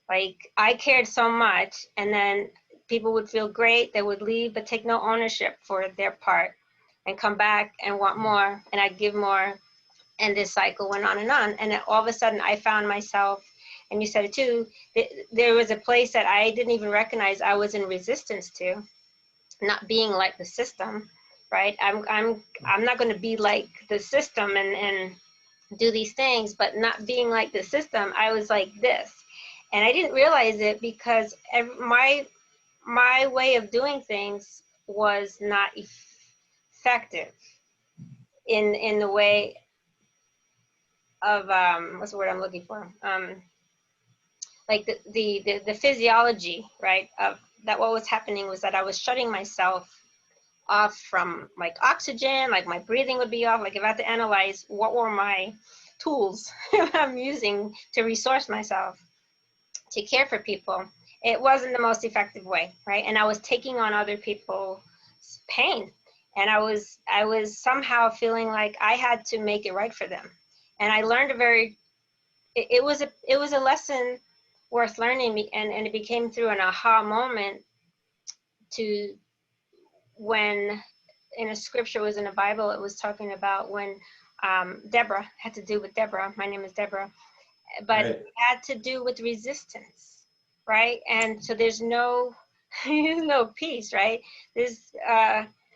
S1: Like, I cared so much, and then people would feel great, they would leave, but take no ownership for their part and come back and want more, and I'd give more, and this cycle went on. And then all of a sudden I found myself, and you said it too, there was a place that I didn't even recognize I was in resistance to, not being like the system, right? I'm not going to be like the system and do these things, but not being like the system, I was like this. And I didn't realize it because my way of doing things was not effective in the way of what's the word I'm looking for? Like the physiology, right? Of that, what was happening was that I was shutting myself off from like oxygen, like my breathing would be off. Like if I had to analyze what were my tools I'm using to resource myself to care for people, it wasn't the most effective way, right? And I was taking on other people's pain, and I was somehow feeling like I had to make it right for them. And I learned it was a lesson worth learning, and it became through an aha moment to when in a scripture, was in the Bible, it was talking about when Deborah, had to do with Deborah, my name is Deborah, but it had to do with resistance, right? And so there's no peace, right? There's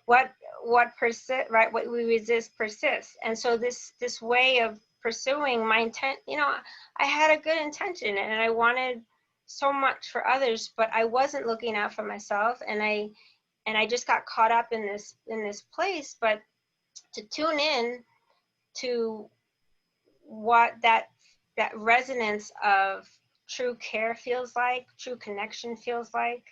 S1: what persists, right? What we resist persists. And so this way of pursuing my intent, I had a good intention and I wanted so much for others, but I wasn't looking out for myself, and I just got caught up in this place. But to tune in to what that resonance of true care feels like, true connection feels like,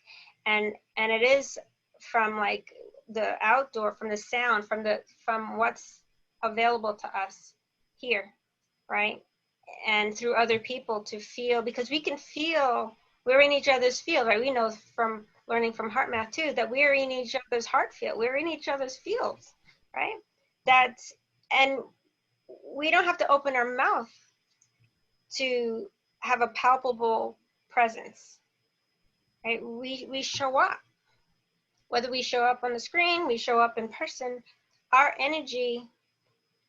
S1: and it is from like the outdoor, from the sound, from what's available to us here, right? And through other people to feel, because we can feel, we're in each other's field, right? We know from learning from HeartMath too, that we're in each other's heart field, we're in each other's fields, right? And we don't have to open our mouth to have a palpable presence, right? We show up. Whether we show up on the screen, we show up in person, our energy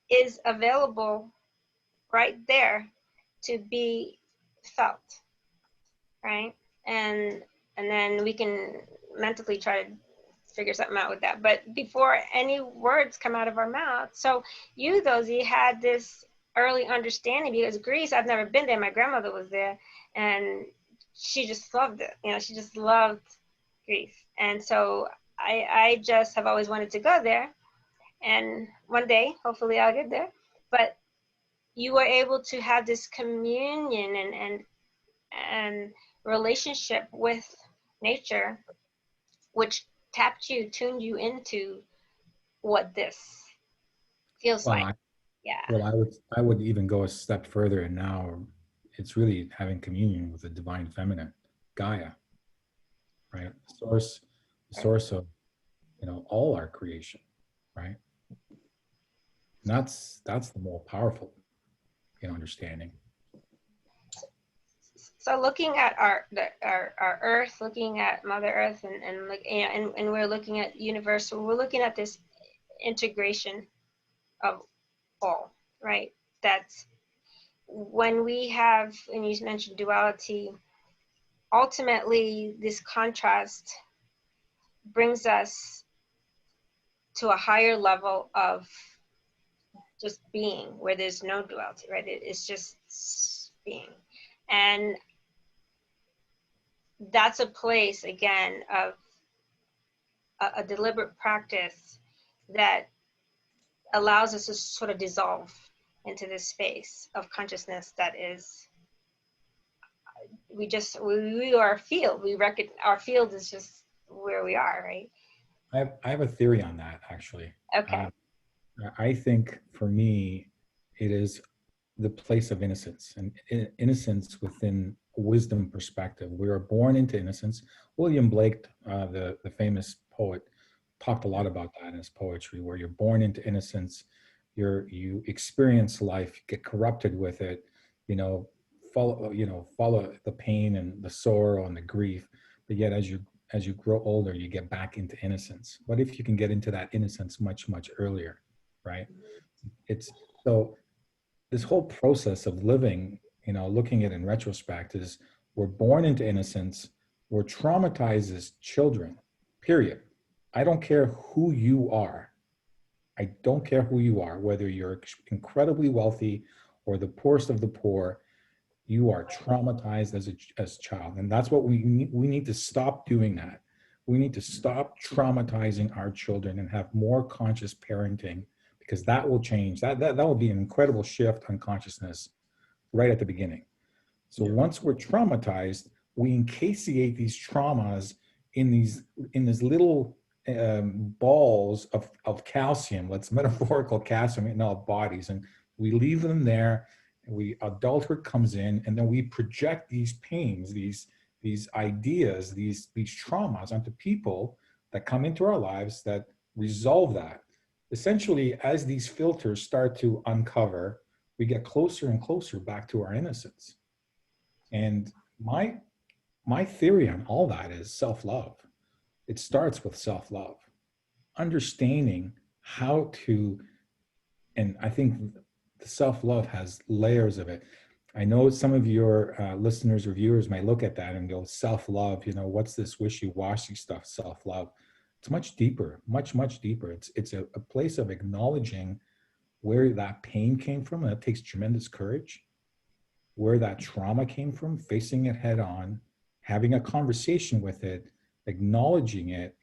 S1: is available right there to be felt, right? And then we can mentally try to figure something out with that. But before any words come out of our mouth, so you, Dozy, had this early understanding, because Greece, I've never been there. My grandmother was there, and she just loved it. She just loved Greece. And so I just have always wanted to go there. and one day, hopefully I'll get there, but you were able to have this communion and relationship with nature, which tuned you into what this feels
S3: Well,
S1: like. Yeah.
S3: I would even go a step further, and now it's really having communion with the divine feminine, Gaia, right? The source of, all our creation, right? And that's the more powerful, understanding.
S1: So looking at our Earth, looking at Mother Earth, and we're looking at universe. We're looking at this integration of all, right? That's when we have, and you mentioned duality. Ultimately, this contrast brings us to a higher level of just being, where there's no duality, right? It's just being, and that's a place again of a deliberate practice that allows us to sort of dissolve into this space of consciousness that is, we are a field. We reckon our field is just where we are, right?
S3: I have a theory on that, actually.
S1: Okay.
S3: I think for me, it is the place of innocence, and innocence within wisdom perspective. We are born into innocence. William Blake, the famous poet, talked a lot about that in his poetry, where you're born into innocence, you experience life, get corrupted with it, follow the pain and the sorrow and the grief, but yet as you grow older, you get back into innocence. What if you can get into that innocence much earlier, right? It's so this whole process of living, looking at it in retrospect, is we're born into innocence, we're traumatized as children, period. I don't care who you are. I don't care who you are, whether you're incredibly wealthy or the poorest of the poor, you are traumatized as a child. And that's what we need to stop doing that. We need to stop traumatizing our children and have more conscious parenting, because that will change. That will be an incredible shift on consciousness right at the beginning. So once we're traumatized, we encapsulate these traumas in these little balls of calcium, let's metaphorical calcium in our bodies, and we leave them there. Adulthood comes in, and then we project these pains, these ideas, these traumas onto people that come into our lives that resolve that. Essentially, as these filters start to uncover, we get closer and closer back to our innocence. And my theory on all that is self-love. It starts with self-love, understanding how to, and I think the self-love has layers of it. I know some of your listeners or viewers might look at that and go, self-love, what's this wishy-washy stuff, self-love? It's much deeper, much deeper. It's a place of acknowledging where that pain came from, and it takes tremendous courage. Where that trauma came from, facing it head on, having a conversation with it, acknowledging it,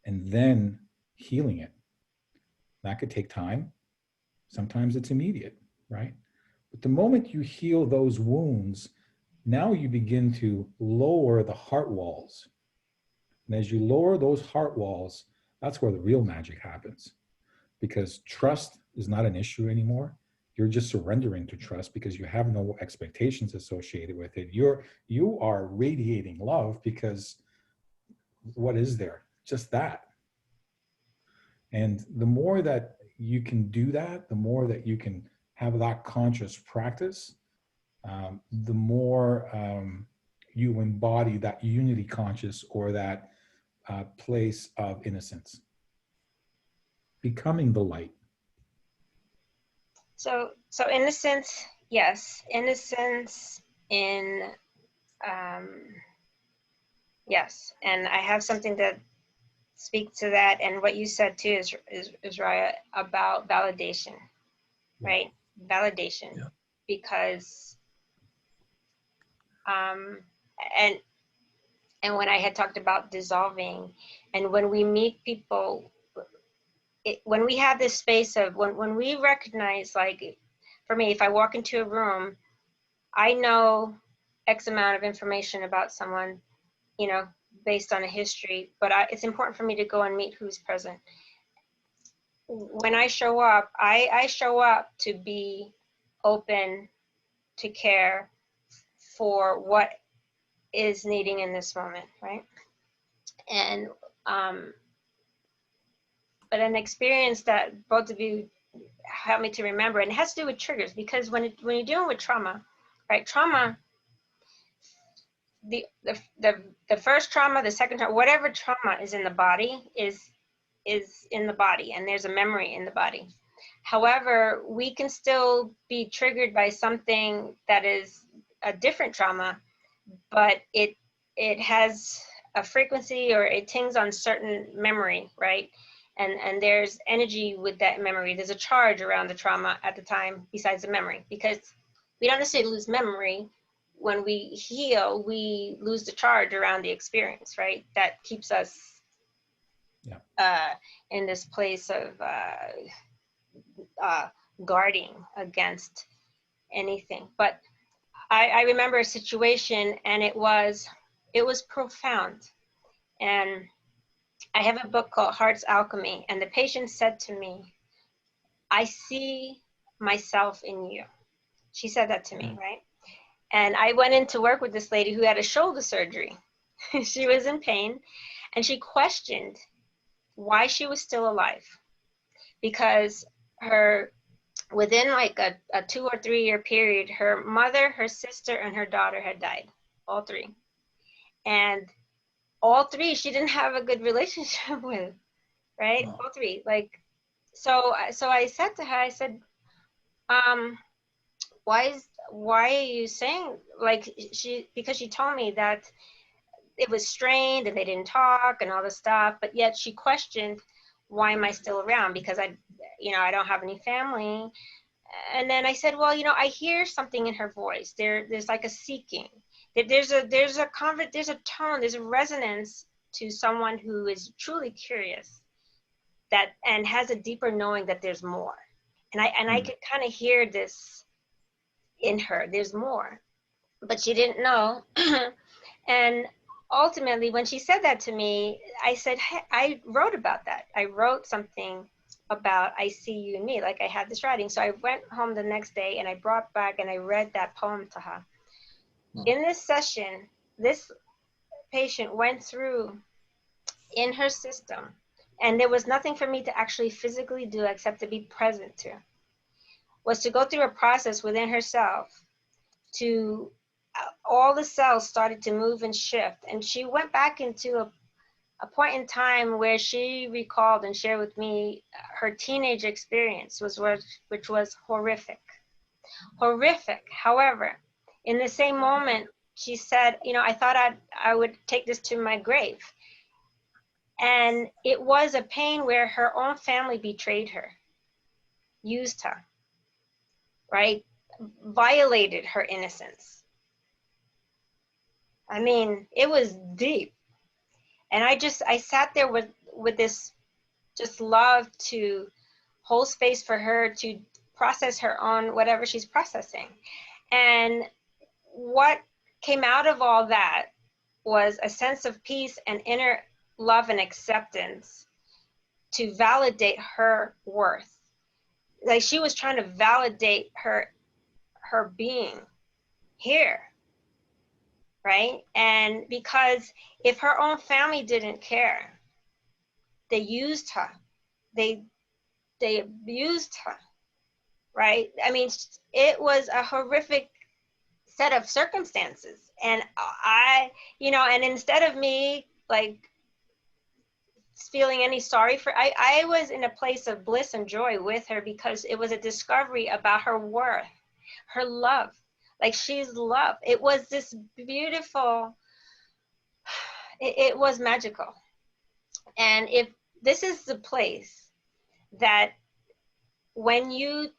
S3: and then healing it. That could take time. Sometimes it's immediate, right? But the moment you heal those wounds, now you begin to lower the heart walls. And as you lower those heart walls, that's where the real magic happens. Because trust is not an issue anymore. You're just surrendering to trust because you have no expectations associated with it. You are radiating love, because what is there? Just that. And the more that you can do that, the more that you can have that conscious practice, the more you embody that unity conscious, or that place of innocence, becoming the light.
S1: So innocence, yes, innocence in, yes, and I have something that speaks to that, and what you said too is right about validation, right? Validation, because and when I had talked about dissolving, and when we meet people when we have this space of, when we recognize, like for me, if I walk into a room, I know X amount of information about someone, you know, based on a history, but it's important for me to go and meet who's present. When I show up, I show up to be open, to care for what is needing in this moment, right? And but an experience that both of you helped me to remember, and it has to do with triggers, because when you're dealing with trauma, right? Trauma, the first trauma, the second trauma, whatever trauma is in the body is in the body, and there's a memory in the body. However, we can still be triggered by something that is a different trauma, but it has a frequency, or it tings on certain memory, right? And there's energy with that memory. There's a charge around the trauma at the time besides the memory, because we don't necessarily lose memory. When we heal, we lose the charge around the experience, right? That keeps us in this place of guarding against anything. But I remember a situation, and it was profound. And I have a book called Heart's Alchemy, and the patient said to me, "I see myself in you." She said that to me, right? And I went in to work with this lady who had a shoulder surgery. She was in pain, and she questioned why she was still alive, because within like a 2 or 3 year period, her mother, her sister, and her daughter had died, all three. And all three she didn't have a good relationship with, right? Oh. All three. Like, so I said to her, I said, why are you saying, like, because she told me that it was strained and they didn't talk and all this stuff, but yet she questioned, why am I still around? Because I don't have any family. And then I said, well, I hear something in her voice. There's like a seeking. There's a tone, there's a resonance to someone who is truly curious, and has a deeper knowing that there's more. And I could kind of hear this in her. There's more, but she didn't know. And ultimately, when she said that to me, I said, hey, I wrote about that. I wrote something about I see you in me, like I had this writing. So I went home the next day and I brought back and I read that poem to her. In this session, this patient went through in her system, and there was nothing for me to actually physically do except to be present to, was to go through a process within herself to all the cells started to move and shift. And she went back into a point in time where she recalled and shared with me her teenage experience, which was horrific. However, in the same moment, she said, I thought I would take this to my grave. And it was a pain where her own family betrayed her, used her, right? Violated her innocence. I mean, it was deep. And I sat there with this just love to hold space for her to process her own whatever she's processing. And what came out of all that was a sense of peace and inner love and acceptance to validate her worth. Like, she was trying to validate her being here, right? And because if her own family didn't care, they used her, they abused her, right? I mean, it was a horrific set of circumstances. And and instead of me like feeling any sorry for, I was in a place of bliss and joy with her, because it was a discovery about her worth, her love. Like, she's love. It was this beautiful, it was magical. And if this is the place that when you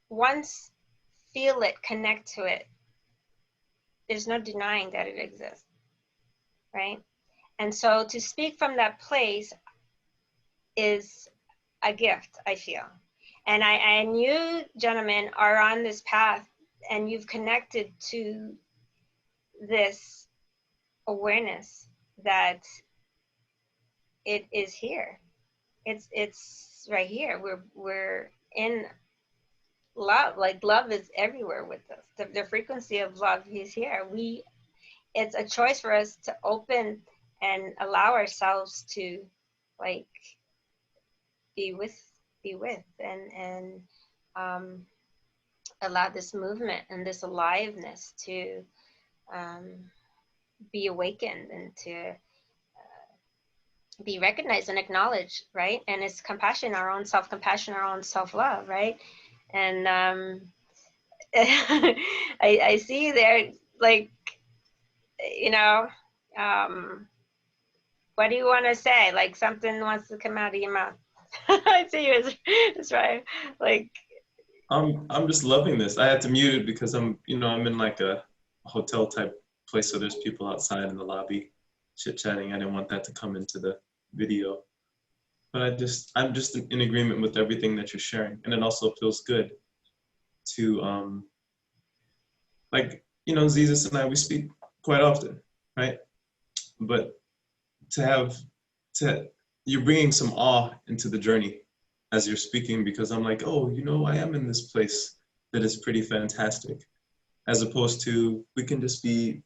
S1: once feel it, connect to it, there's no denying that it exists, right? And so to speak from that place, is a gift, I feel. And you gentlemen are on this path, and you've connected to this awareness that it is here. It's right here. We're in love. Like, love is everywhere with us. The frequency of love is here. It's a choice for us to open and allow ourselves to, like, be with and allow this movement and this aliveness to be awakened and to be recognized and acknowledged, right? And it's compassion, our own self-compassion, our own self-love, right? And I see you there, like, you know, what do you want to say? Like, something wants to come out of your mouth. I see you. It's right. Like,
S2: I'm just loving this. I had to mute it because I'm in like a hotel type place, so there's people outside in the lobby chit-chatting. I didn't want that to come into the video. But I'm just in agreement with everything that you're sharing. And it also feels good to like, Zissis and I, we speak quite often, right? But you're bringing some awe into the journey as you're speaking, because I'm like, oh, I am in this place that is pretty fantastic, as opposed to I can just be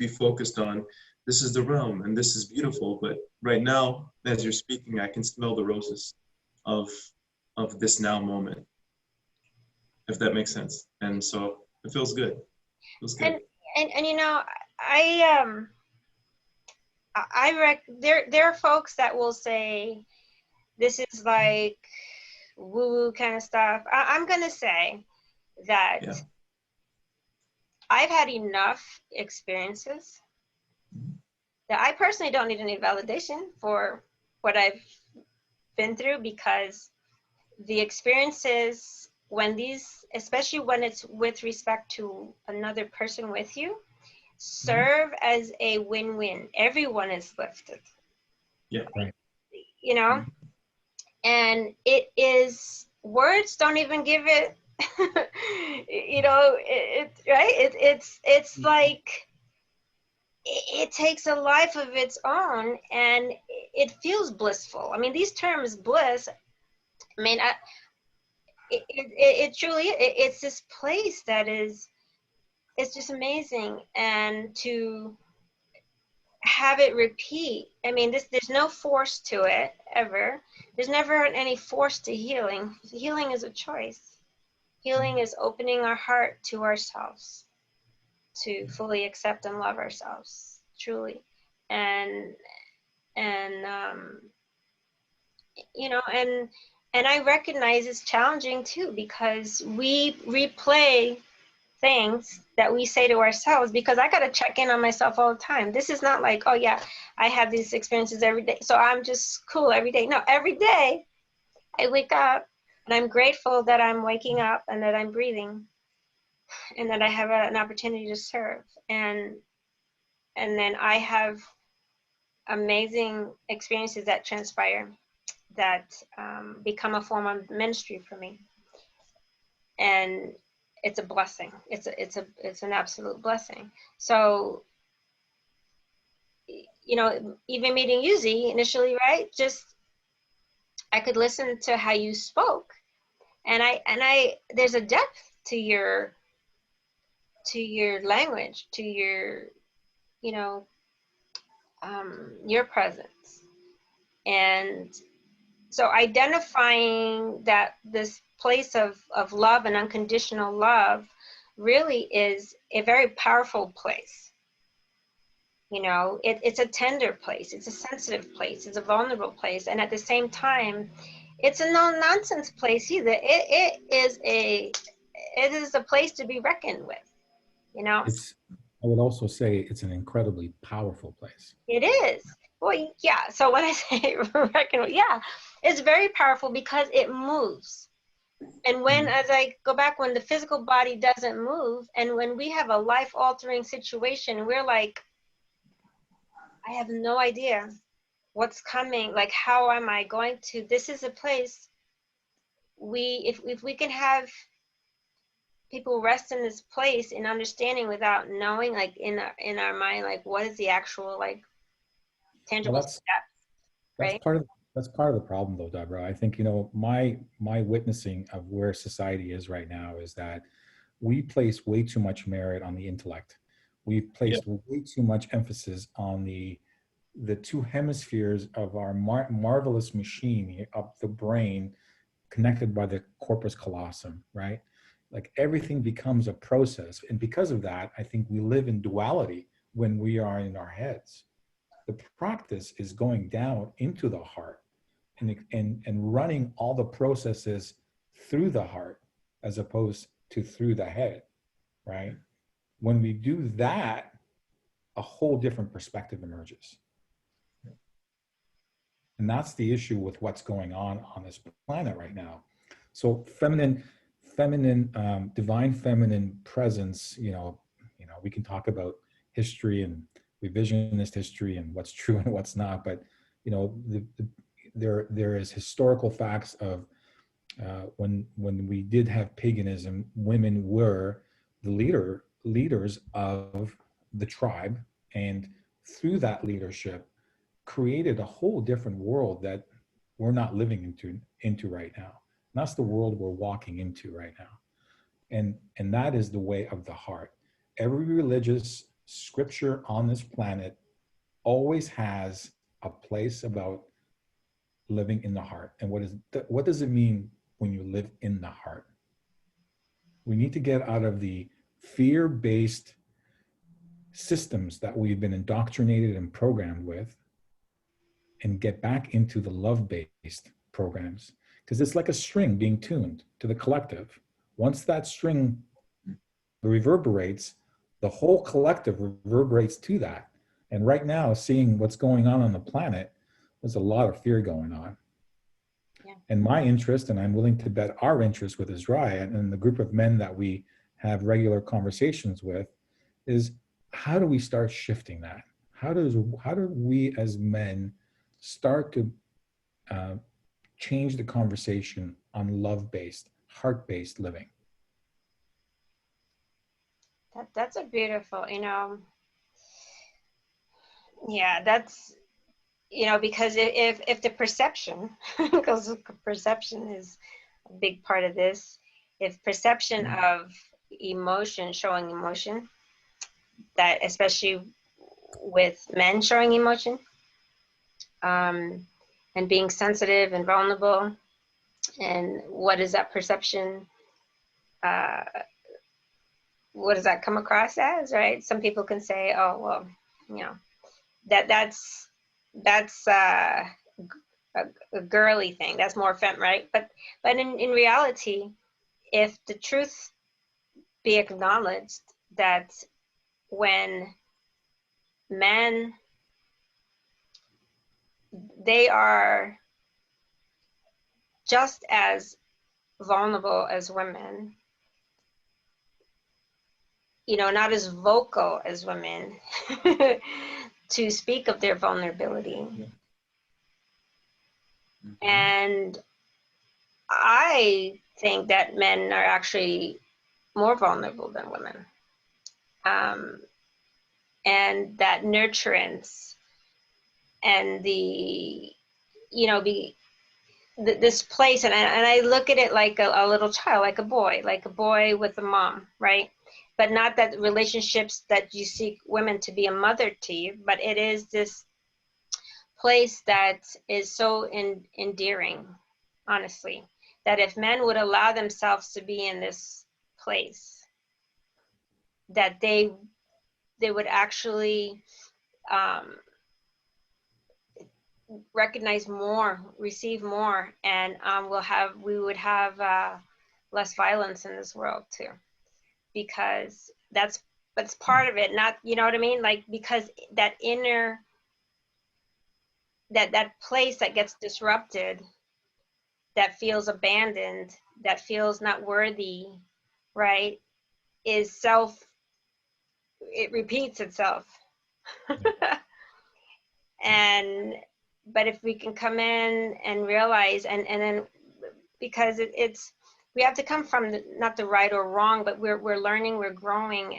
S2: focused on, this is the realm and this is beautiful. But right now, as you're speaking, I can smell the roses of this now moment, if that makes sense. And so it feels good. It feels good.
S1: There are folks that will say this is like woo-woo kind of stuff. I'm gonna say that I've had enough experiences that I personally don't need any validation for what I've been through, because the experiences, especially when it's with respect to another person with you, serve as a win-win. Everyone is lifted.
S2: Yeah. Right.
S1: And it is, words don't even give it, it's like, it takes a life of its own, and it feels blissful. I mean, these terms, bliss, I mean, it truly, it's this place that is, it's just amazing. And to have it repeat, I mean, there's no force to it ever. There's never any force to healing. Healing is a choice. Healing is opening our heart to ourselves, to fully accept and love ourselves, truly. And I recognize it's challenging too, because we replay things that we say to ourselves, because I got to check in on myself all the time. This is not like, oh yeah, I have these experiences every day, so I'm just cool every day. No, every day I wake up and I'm grateful that I'm waking up and that I'm breathing and that I have an opportunity to serve. And then I have amazing experiences that transpire that become a form of ministry for me. And it's a blessing. It's an absolute blessing. So, even meeting you, Z, initially, right? Just, I could listen to how you spoke, and I there's a depth to your language, to your, your presence. And so identifying that this place of love and unconditional love really is a very powerful place. It's a tender place, it's a sensitive place, it's a vulnerable place, and at the same time, it's a no-nonsense place either. It is a place to be reckoned with,
S3: I would also say it's an incredibly powerful place.
S1: It is. Well, yeah. So when I say reckon, yeah, it's very powerful because it moves. And when, as I go back, when the physical body doesn't move, and when we have a life-altering situation, we're like, I have no idea what's coming, like how am I going to, this is a place if we can have people rest in this place in understanding without knowing, like in our mind, like what is the actual like
S3: Well,
S1: tangible step,
S3: that's
S1: right?
S3: part of that's part of the problem, though, Deborah. I think, you know, my witnessing of where society is right now is that we place way too much merit on the intellect. We've
S2: Yeah.
S3: placed way too much emphasis on the two hemispheres of our marvelous machine of the brain, connected by the corpus callosum, right? Like everything becomes a process. And because of that, I think we live in duality when we are in our heads. The practice is going down into the heart and running all the processes through the heart as opposed to through the head, right? When we do that, a whole different perspective emerges. And that's the issue with what's going on this planet right now. So divine feminine presence, we can talk about history and revisionist history and what's true and what's not, but there is historical facts of when we did have paganism, women were the leaders of the tribe, and through that leadership created a whole different world that we're not living into right now. And that's the world we're walking into right now. And that is the way of the heart. Every religious scripture on this planet always has a place about living in the heart. And what does it mean when you live in the heart? We need to get out of the fear-based systems that we've been indoctrinated and programmed with and get back into the love-based programs, because it's like a string being tuned to the collective. Once that string reverberates, the whole collective reverberates to that. And right now, seeing what's going on the planet, there's a lot of fear going on.
S1: Yeah.
S3: And my interest, and I'm willing to bet our interest with Ezriyah and the group of men that we have regular conversations with, is how do we start shifting that? How do we as men start to change the conversation on love-based, heart-based living?
S1: That's a beautiful, yeah, that's, because if the perception, because perception is a big part of this, if perception of emotion, showing emotion, that especially with men showing emotion, and being sensitive and vulnerable, and what is that perception, what does that come across as, right? Some people can say, oh, well, that's a girly thing, that's more femme, right? But in reality, if the truth be acknowledged, that when men, they are just as vulnerable as women, not as vocal as women to speak of their vulnerability.
S2: Yeah. Mm-hmm.
S1: And I think that men are actually more vulnerable than women. And that nurturance and this place, and I look at it like a little child, like a boy with a mom, right? But not that relationships that you seek women to be a mother to you, but it is this place that is so endearing, honestly, that if men would allow themselves to be in this place, that they would actually recognize more, receive more, and we would have less violence in this world too, because that's part of it. Not, you know what I mean? Like, because that inner, that place that gets disrupted, that feels abandoned, that feels not worthy, right, is it repeats itself.
S3: Yeah.
S1: And but if we can come in and realize, and then, because it's, we have to come from not the right or wrong, but we're learning, we're growing,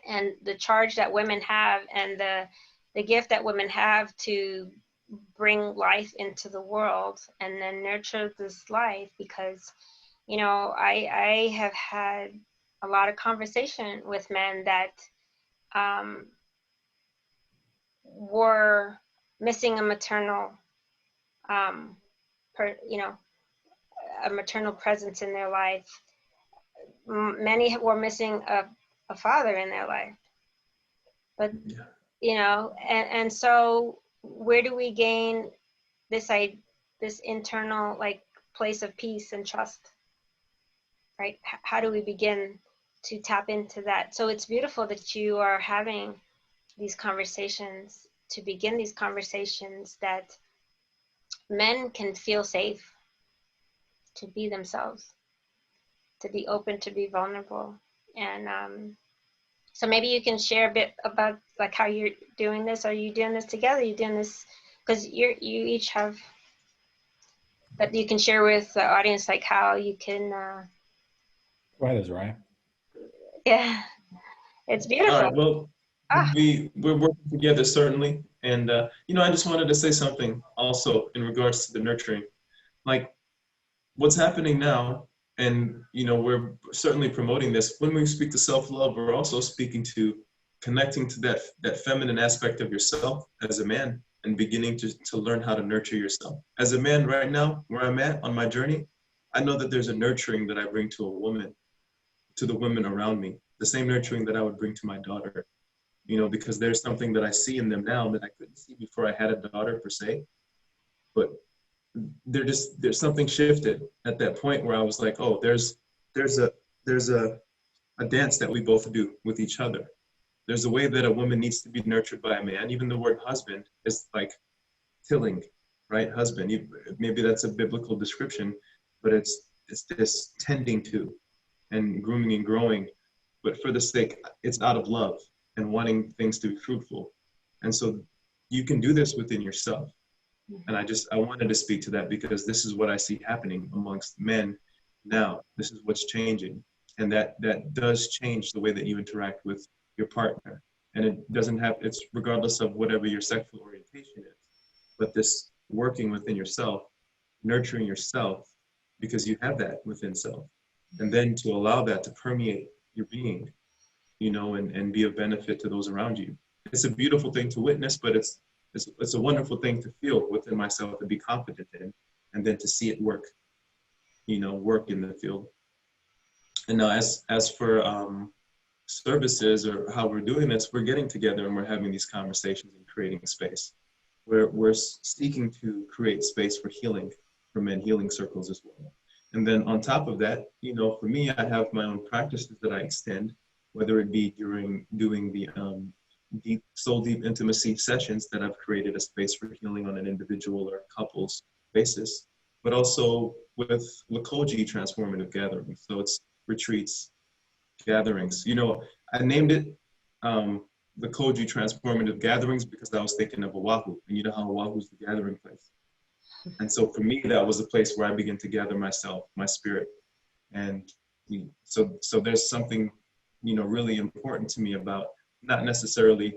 S1: and the charge that women have, and the gift that women have to bring life into the world and then nurture this life. Because, you know, I have had a lot of conversation with men that were missing a maternal, you know, a maternal presence in their life. Many were missing a father in their life. But,
S2: Yeah.
S1: you know, and so where do we gain this internal, like, place of peace and trust, right? How do we begin to tap into that? So it's beautiful that you are having these conversations, to begin these conversations, that men can feel safe to be themselves, to be open, to be vulnerable. And so maybe you can share a bit about, like, how you're doing this. Are you doing this together? Are you doing this because you each have, that you can share with the audience, like how you can
S3: Go ahead, Ezriyah.
S1: yeah, it's
S2: All
S1: beautiful.
S2: right. Well,
S1: Ah,
S2: we're working together, certainly. And, you know, I just wanted to say something also in regards to the nurturing. Like, what's happening now, and, you know, we're certainly promoting this. When we speak to self-love, we're also speaking to connecting to that feminine aspect of yourself as a man, and beginning to learn how to nurture yourself. As a man right now, where I'm at on my journey, I know that there's a nurturing that I bring to a woman, to the women around me, the same nurturing that I would bring to my daughter, you know, because there's something that I see in them now that I couldn't see before I had a daughter per se. But there's something shifted at that point where I was like, oh, there's a dance that we both do with each other. There's a way that a woman needs to be nurtured by a man. Even the word husband is like tilling, right? Husband. Maybe that's a biblical description, but it's this tending to and grooming and growing. But for the sake, it's out of love and wanting things to be fruitful. And so you can do this within yourself. And I wanted to speak to that because this is what I see happening amongst men now. This is what's changing. And that does change the way that you interact with your partner. And it doesn't have, it's regardless of whatever your sexual orientation is, but this working within yourself, nurturing yourself, because you have that within self. And then to allow that to permeate your being, you know, and be of benefit to those around you. It's a beautiful thing to witness, but it's a wonderful thing to feel within myself and be confident in, and then to see it work, you know, work in the field. And now as for services or how we're doing this, we're getting together and we're having these conversations and creating space. We're seeking to create space for healing, for men, healing circles as well. And then on top of that, you know, for me, I have my own practices that I extend, whether it be during doing the deep, soul deep intimacy sessions that I've created a space for healing on an individual or couples basis, but also with Lakoji transformative gatherings. So it's retreats, gatherings. You know, I named it the Koji Transformative Gatherings because I was thinking of Oahu, and you know how Oahu is the gathering place. And so for me, that was a place where I began to gather myself, my spirit, and so there's something, you know, really important to me about not necessarily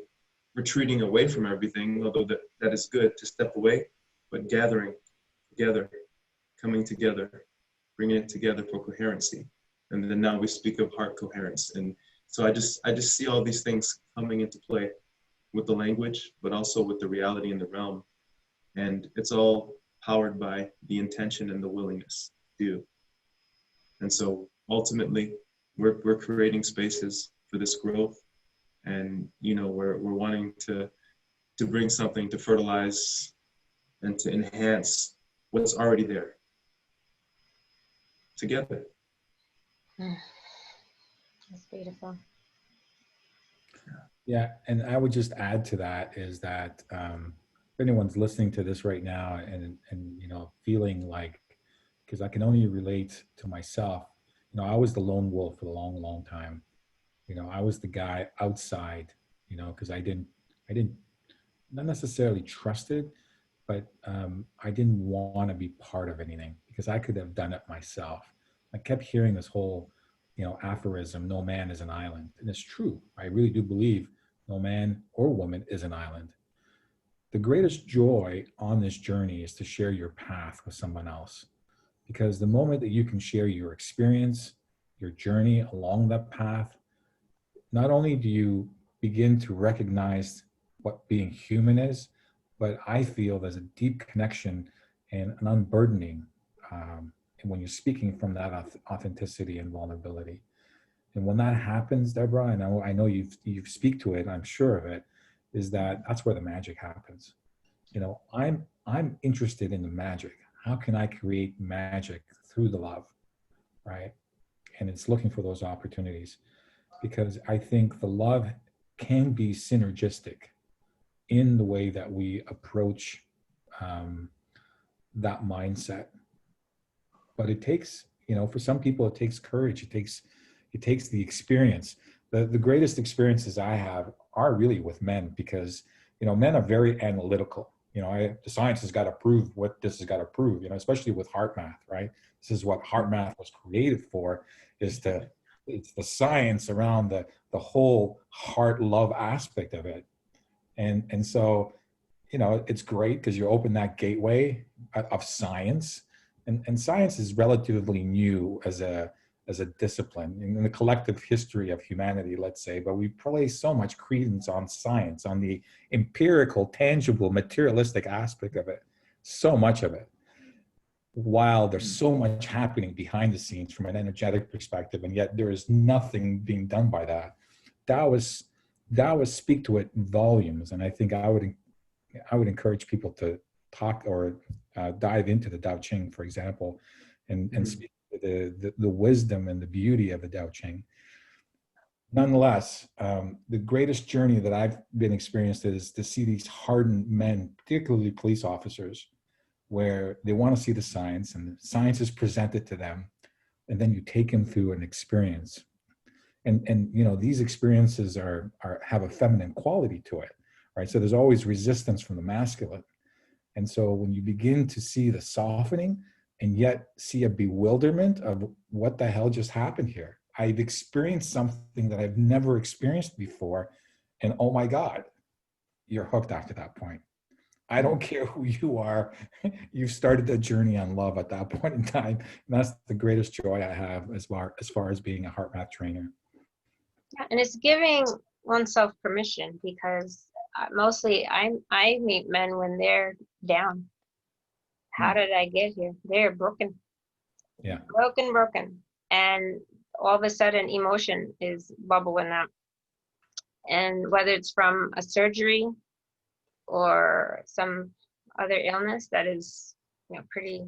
S2: retreating away from everything, although that is good to step away, but gathering together, coming together, bringing it together for coherency. And then now we speak of heart coherence. And so I just see all these things coming into play with the language, but also with the reality in the realm. And it's all powered by the intention and the willingness to do. And so ultimately, we're creating spaces for this growth. And, you know, we're wanting to bring something to fertilize and to enhance what's already there together.
S1: that's beautiful.
S3: Yeah, and I would just add to that is that if anyone's listening to this right now and you know, feeling like, because I can only relate to myself, you know, I was the lone wolf for a long time. You know, I was the guy outside, you know, because I didn't not necessarily trust it, but I didn't want to be part of anything because I could have done it myself. I kept hearing this whole, aphorism, no man is an island. And it's true. I really do believe no man or woman is an island. The greatest joy on this journey is to share your path with someone else. Because the moment that you can share your experience, your journey along that path, not only do you begin to recognize what being human is, but I feel there's a deep connection and an unburdening when you're speaking from that authenticity and vulnerability. And when that happens, Deborah, and I know you speak to it, I'm sure of it, is that's where the magic happens. I'm interested in the magic. How can I create magic through the love, right? And it's looking for those opportunities because I think the love can be synergistic in the way that we approach that mindset. But it takes, for some people, it takes courage. It takes the experience. The greatest experiences I have are really with men because, men are very analytical. The science has got to prove what this has got to prove, especially with HeartMath, right? This is what HeartMath was created for, it's the science around the whole heart love aspect of it. And so, it's great because you open that gateway of science, and science is relatively new as a discipline in the collective history of humanity, let's say, but we place so much credence on science, on the empirical, tangible, materialistic aspect of it, so much of it, while there's so much happening behind the scenes from an energetic perspective, and yet there is nothing being done by that. Taoists speak to it in volumes, and I think I would encourage people to talk or dive into the Tao Ching, for example, and speak to the wisdom and the beauty of the Tao Ching. Nonetheless, the greatest journey that I've been experienced is to see these hardened men, particularly police officers, where they want to see the science and the science is presented to them, and then you take them through an experience. And these experiences have a feminine quality to it, right? So there's always resistance from the masculine. And so when you begin to see the softening and yet see a bewilderment of what the hell just happened here, I've experienced something that I've never experienced before. And oh my God, you're hooked after that point. I don't care who you are. You've started the journey on love at that point in time. And that's the greatest joy I have as far as being a HeartMath trainer.
S1: Yeah, and it's giving oneself permission because mostly I meet men when they're down. How did I get here? They're broken.
S3: Yeah.
S1: Broken. And all of a sudden emotion is bubbling up. And whether it's from a surgery or some other illness that is, pretty.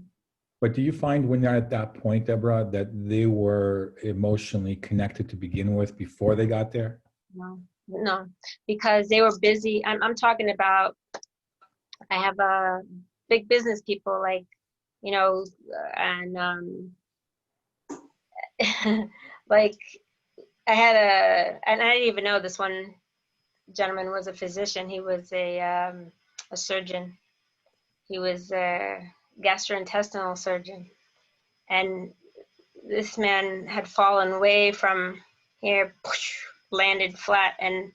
S3: But do you find when you're at that point, Deborah, that they were emotionally connected to begin with before they got there?
S1: No, because they were busy. I'm talking about, I have big business people like, and like I had and I didn't even know this one gentleman was a physician. He was a surgeon. He was a gastrointestinal surgeon. And this man had fallen way from here, landed flat. And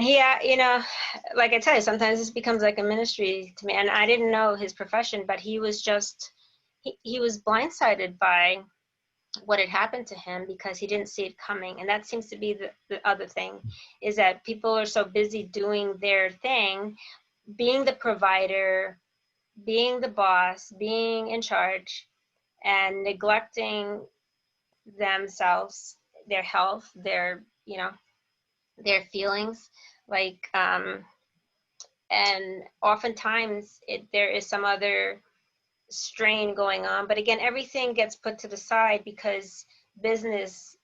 S1: he, like I tell you, sometimes this becomes like a ministry to me. And I didn't know his profession, but he was just, he was blindsided by what had happened to him because he didn't see it coming. And that seems to be the other thing, is that people are so busy doing their thing, being the provider, being the boss, being in charge, and neglecting themselves, their health, their feelings, and oftentimes there is some other strain going on. But again, everything gets put to the side because business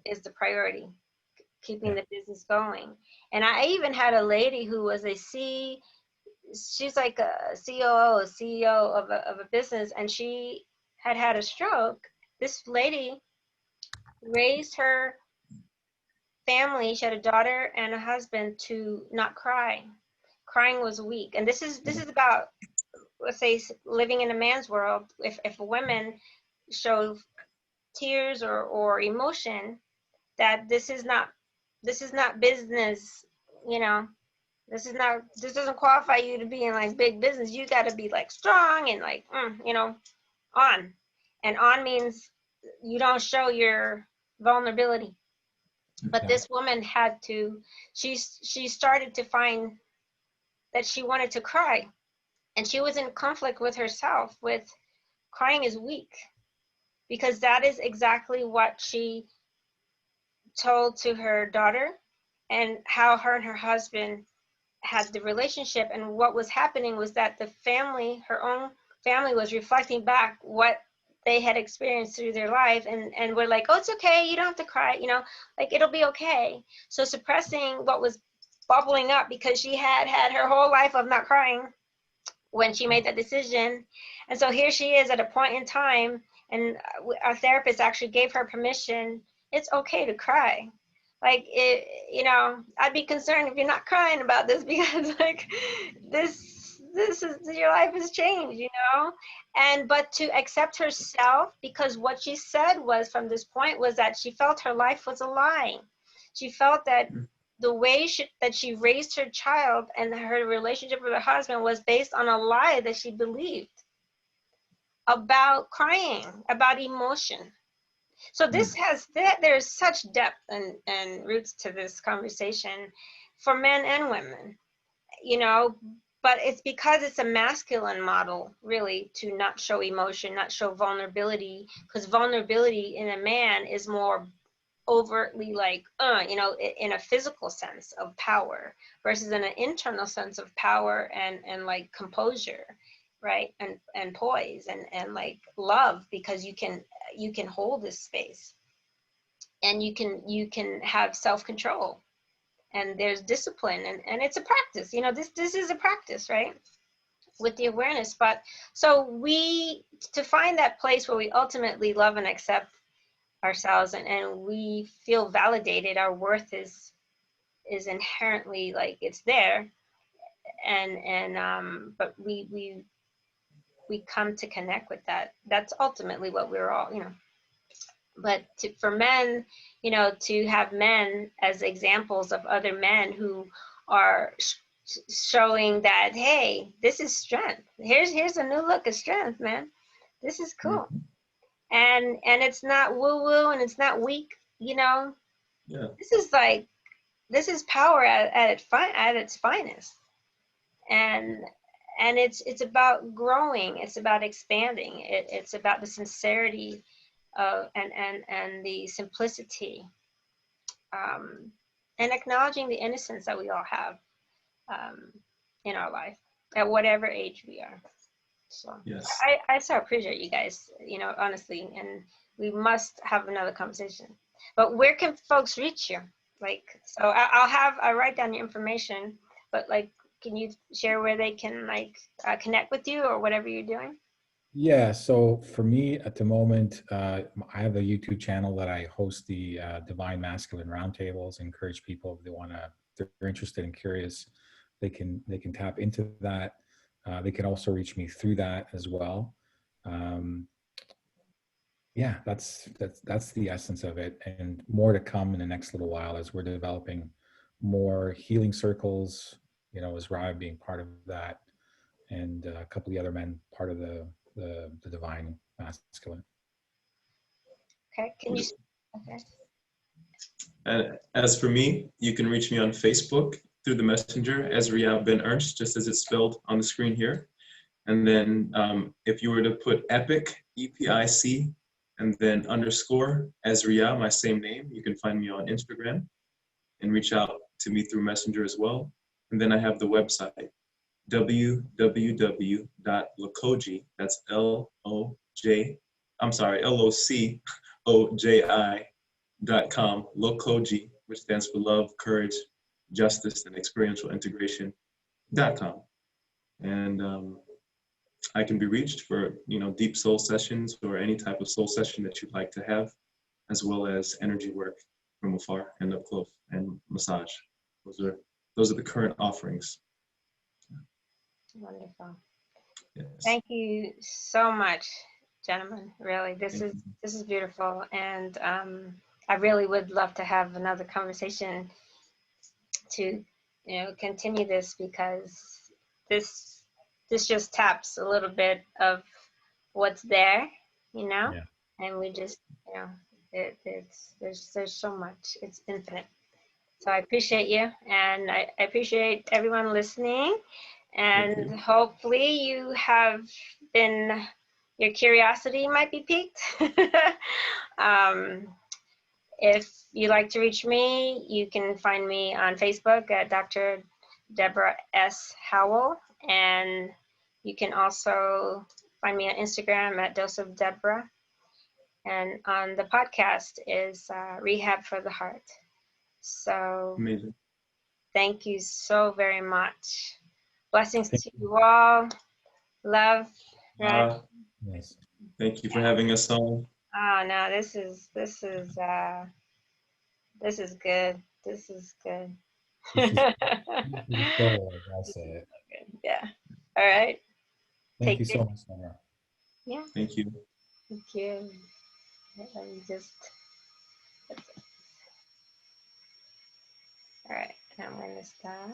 S1: is the priority, keeping the business going. And I even had a lady who was she's like a COO, a CEO of a business, and she had a stroke. This lady raised her family. She had a daughter and a husband to not cry. crying was weak. And this is about, let's say, living in a man's world. If a woman show tears or emotion, that this is not business, you know. This doesn't qualify you to be in like big business. You got to be like strong and like, you know, on. And on means you don't show your vulnerability. But this woman had to, she started to find that she wanted to cry. And she was in conflict with herself with crying is weak. Because that is exactly what she told to her daughter, and how her and her husband had the relationship. And what was happening was that the family, her own family, was reflecting back what they had experienced through their life, and we're like, oh, it's okay, you don't have to cry, you know, like it'll be okay. So suppressing what was bubbling up, because she had her whole life of not crying when she made that decision. And so here she is at a point in time, and our therapist actually gave her permission. It's okay to cry. Like, it, you know, I'd be concerned if you're not crying about this, because like this is, your life has changed, you know. And but to accept herself, because what she said was, from this point, was that she felt her life was a lie. She felt that the way that she raised her child and her relationship with her husband was based on a lie that she believed about crying, about emotion. So this there's such depth and roots to this conversation for men and women, you know, but it's because it's a masculine model, really, to not show emotion, not show vulnerability, because vulnerability in a man is more overtly like, you know, in a physical sense of power, versus in an internal sense of power and like composure, right, and poise and like love, because you can hold this space, and you can have self-control, and there's discipline, and it's a practice, you know. This is a practice, right, with the awareness. But so to find that place where we ultimately love and accept ourselves, and we feel validated, our worth is inherently, like, it's there, and but we come to connect with that. That's ultimately what we're all, you know. But for men, you know, to have men as examples of other men who are showing that, hey, this is strength. Here's a new look of strength, man. This is cool. And it's not woo-woo, and it's not weak, you know.
S2: Yeah.
S1: This is power at its finest. And it's about growing, it's about expanding, it's about the sincerity and the simplicity, and acknowledging the innocence that we all have in our life at whatever age we are. So
S2: yes.
S1: I so appreciate you guys, you know, honestly, and we must have another conversation. But where can folks reach you? Like, so I'll write down your information, but like, can you share where they can like connect with you or whatever you're doing?
S3: Yeah, so for me at the moment, I have a YouTube channel that I host the Divine Masculine Roundtables. Encourage people, if they're interested and curious, they can tap into that. They can also reach me through that as well. Yeah, that's the essence of it, and more to come in the next little while as we're developing more healing circles. You know, as Rehab being part of that, and a couple of the other men part of the divine masculine.
S1: Okay, can you? Okay.
S2: And as for me, you can reach me on Facebook through the messenger, Ezriyah Ben Ernst, just as it's spelled on the screen here. And then if you were to put epic, EPIC, and then _ Ezriyah, my same name, you can find me on Instagram and reach out to me through messenger as well. And then I have the website, www.locoji, that's LOCOJI.com, Locoji, which stands for love, courage, justice, and experiential integration.com. And I can be reached for, you know, deep soul sessions or any type of soul session that you'd like to have, as well as energy work from afar and up close, and massage. Those are the current offerings.
S1: Wonderful.
S2: Yes.
S1: Thank you so much, gentlemen. Really, this is beautiful, and I really would love to have another conversation to, continue this, because this just taps a little bit of what's there,
S3: Yeah.
S1: and we just, there's so much. It's infinite. So I appreciate you, and I appreciate everyone listening. And hopefully you have been, your curiosity might be piqued. If you like to reach me, you can find me on Facebook at Dr. Deborah S. Howell. And you can also find me on Instagram at Dose of Deborah. And on the podcast is Rehab for the Heart. So
S2: Amazing.
S1: thank you so very much. Blessings to you all. Love. Right?
S3: Nice.
S2: Thank you for having us on.
S1: Oh no, this is good. This is good.
S3: This is the soul, as I say it.
S1: Yeah. All right.
S3: Thank you
S1: Take
S3: so
S1: care.
S3: much, Sarah.
S1: Yeah.
S2: Thank you.
S1: Thank you. Just. That's it. All right. I'm going to stop.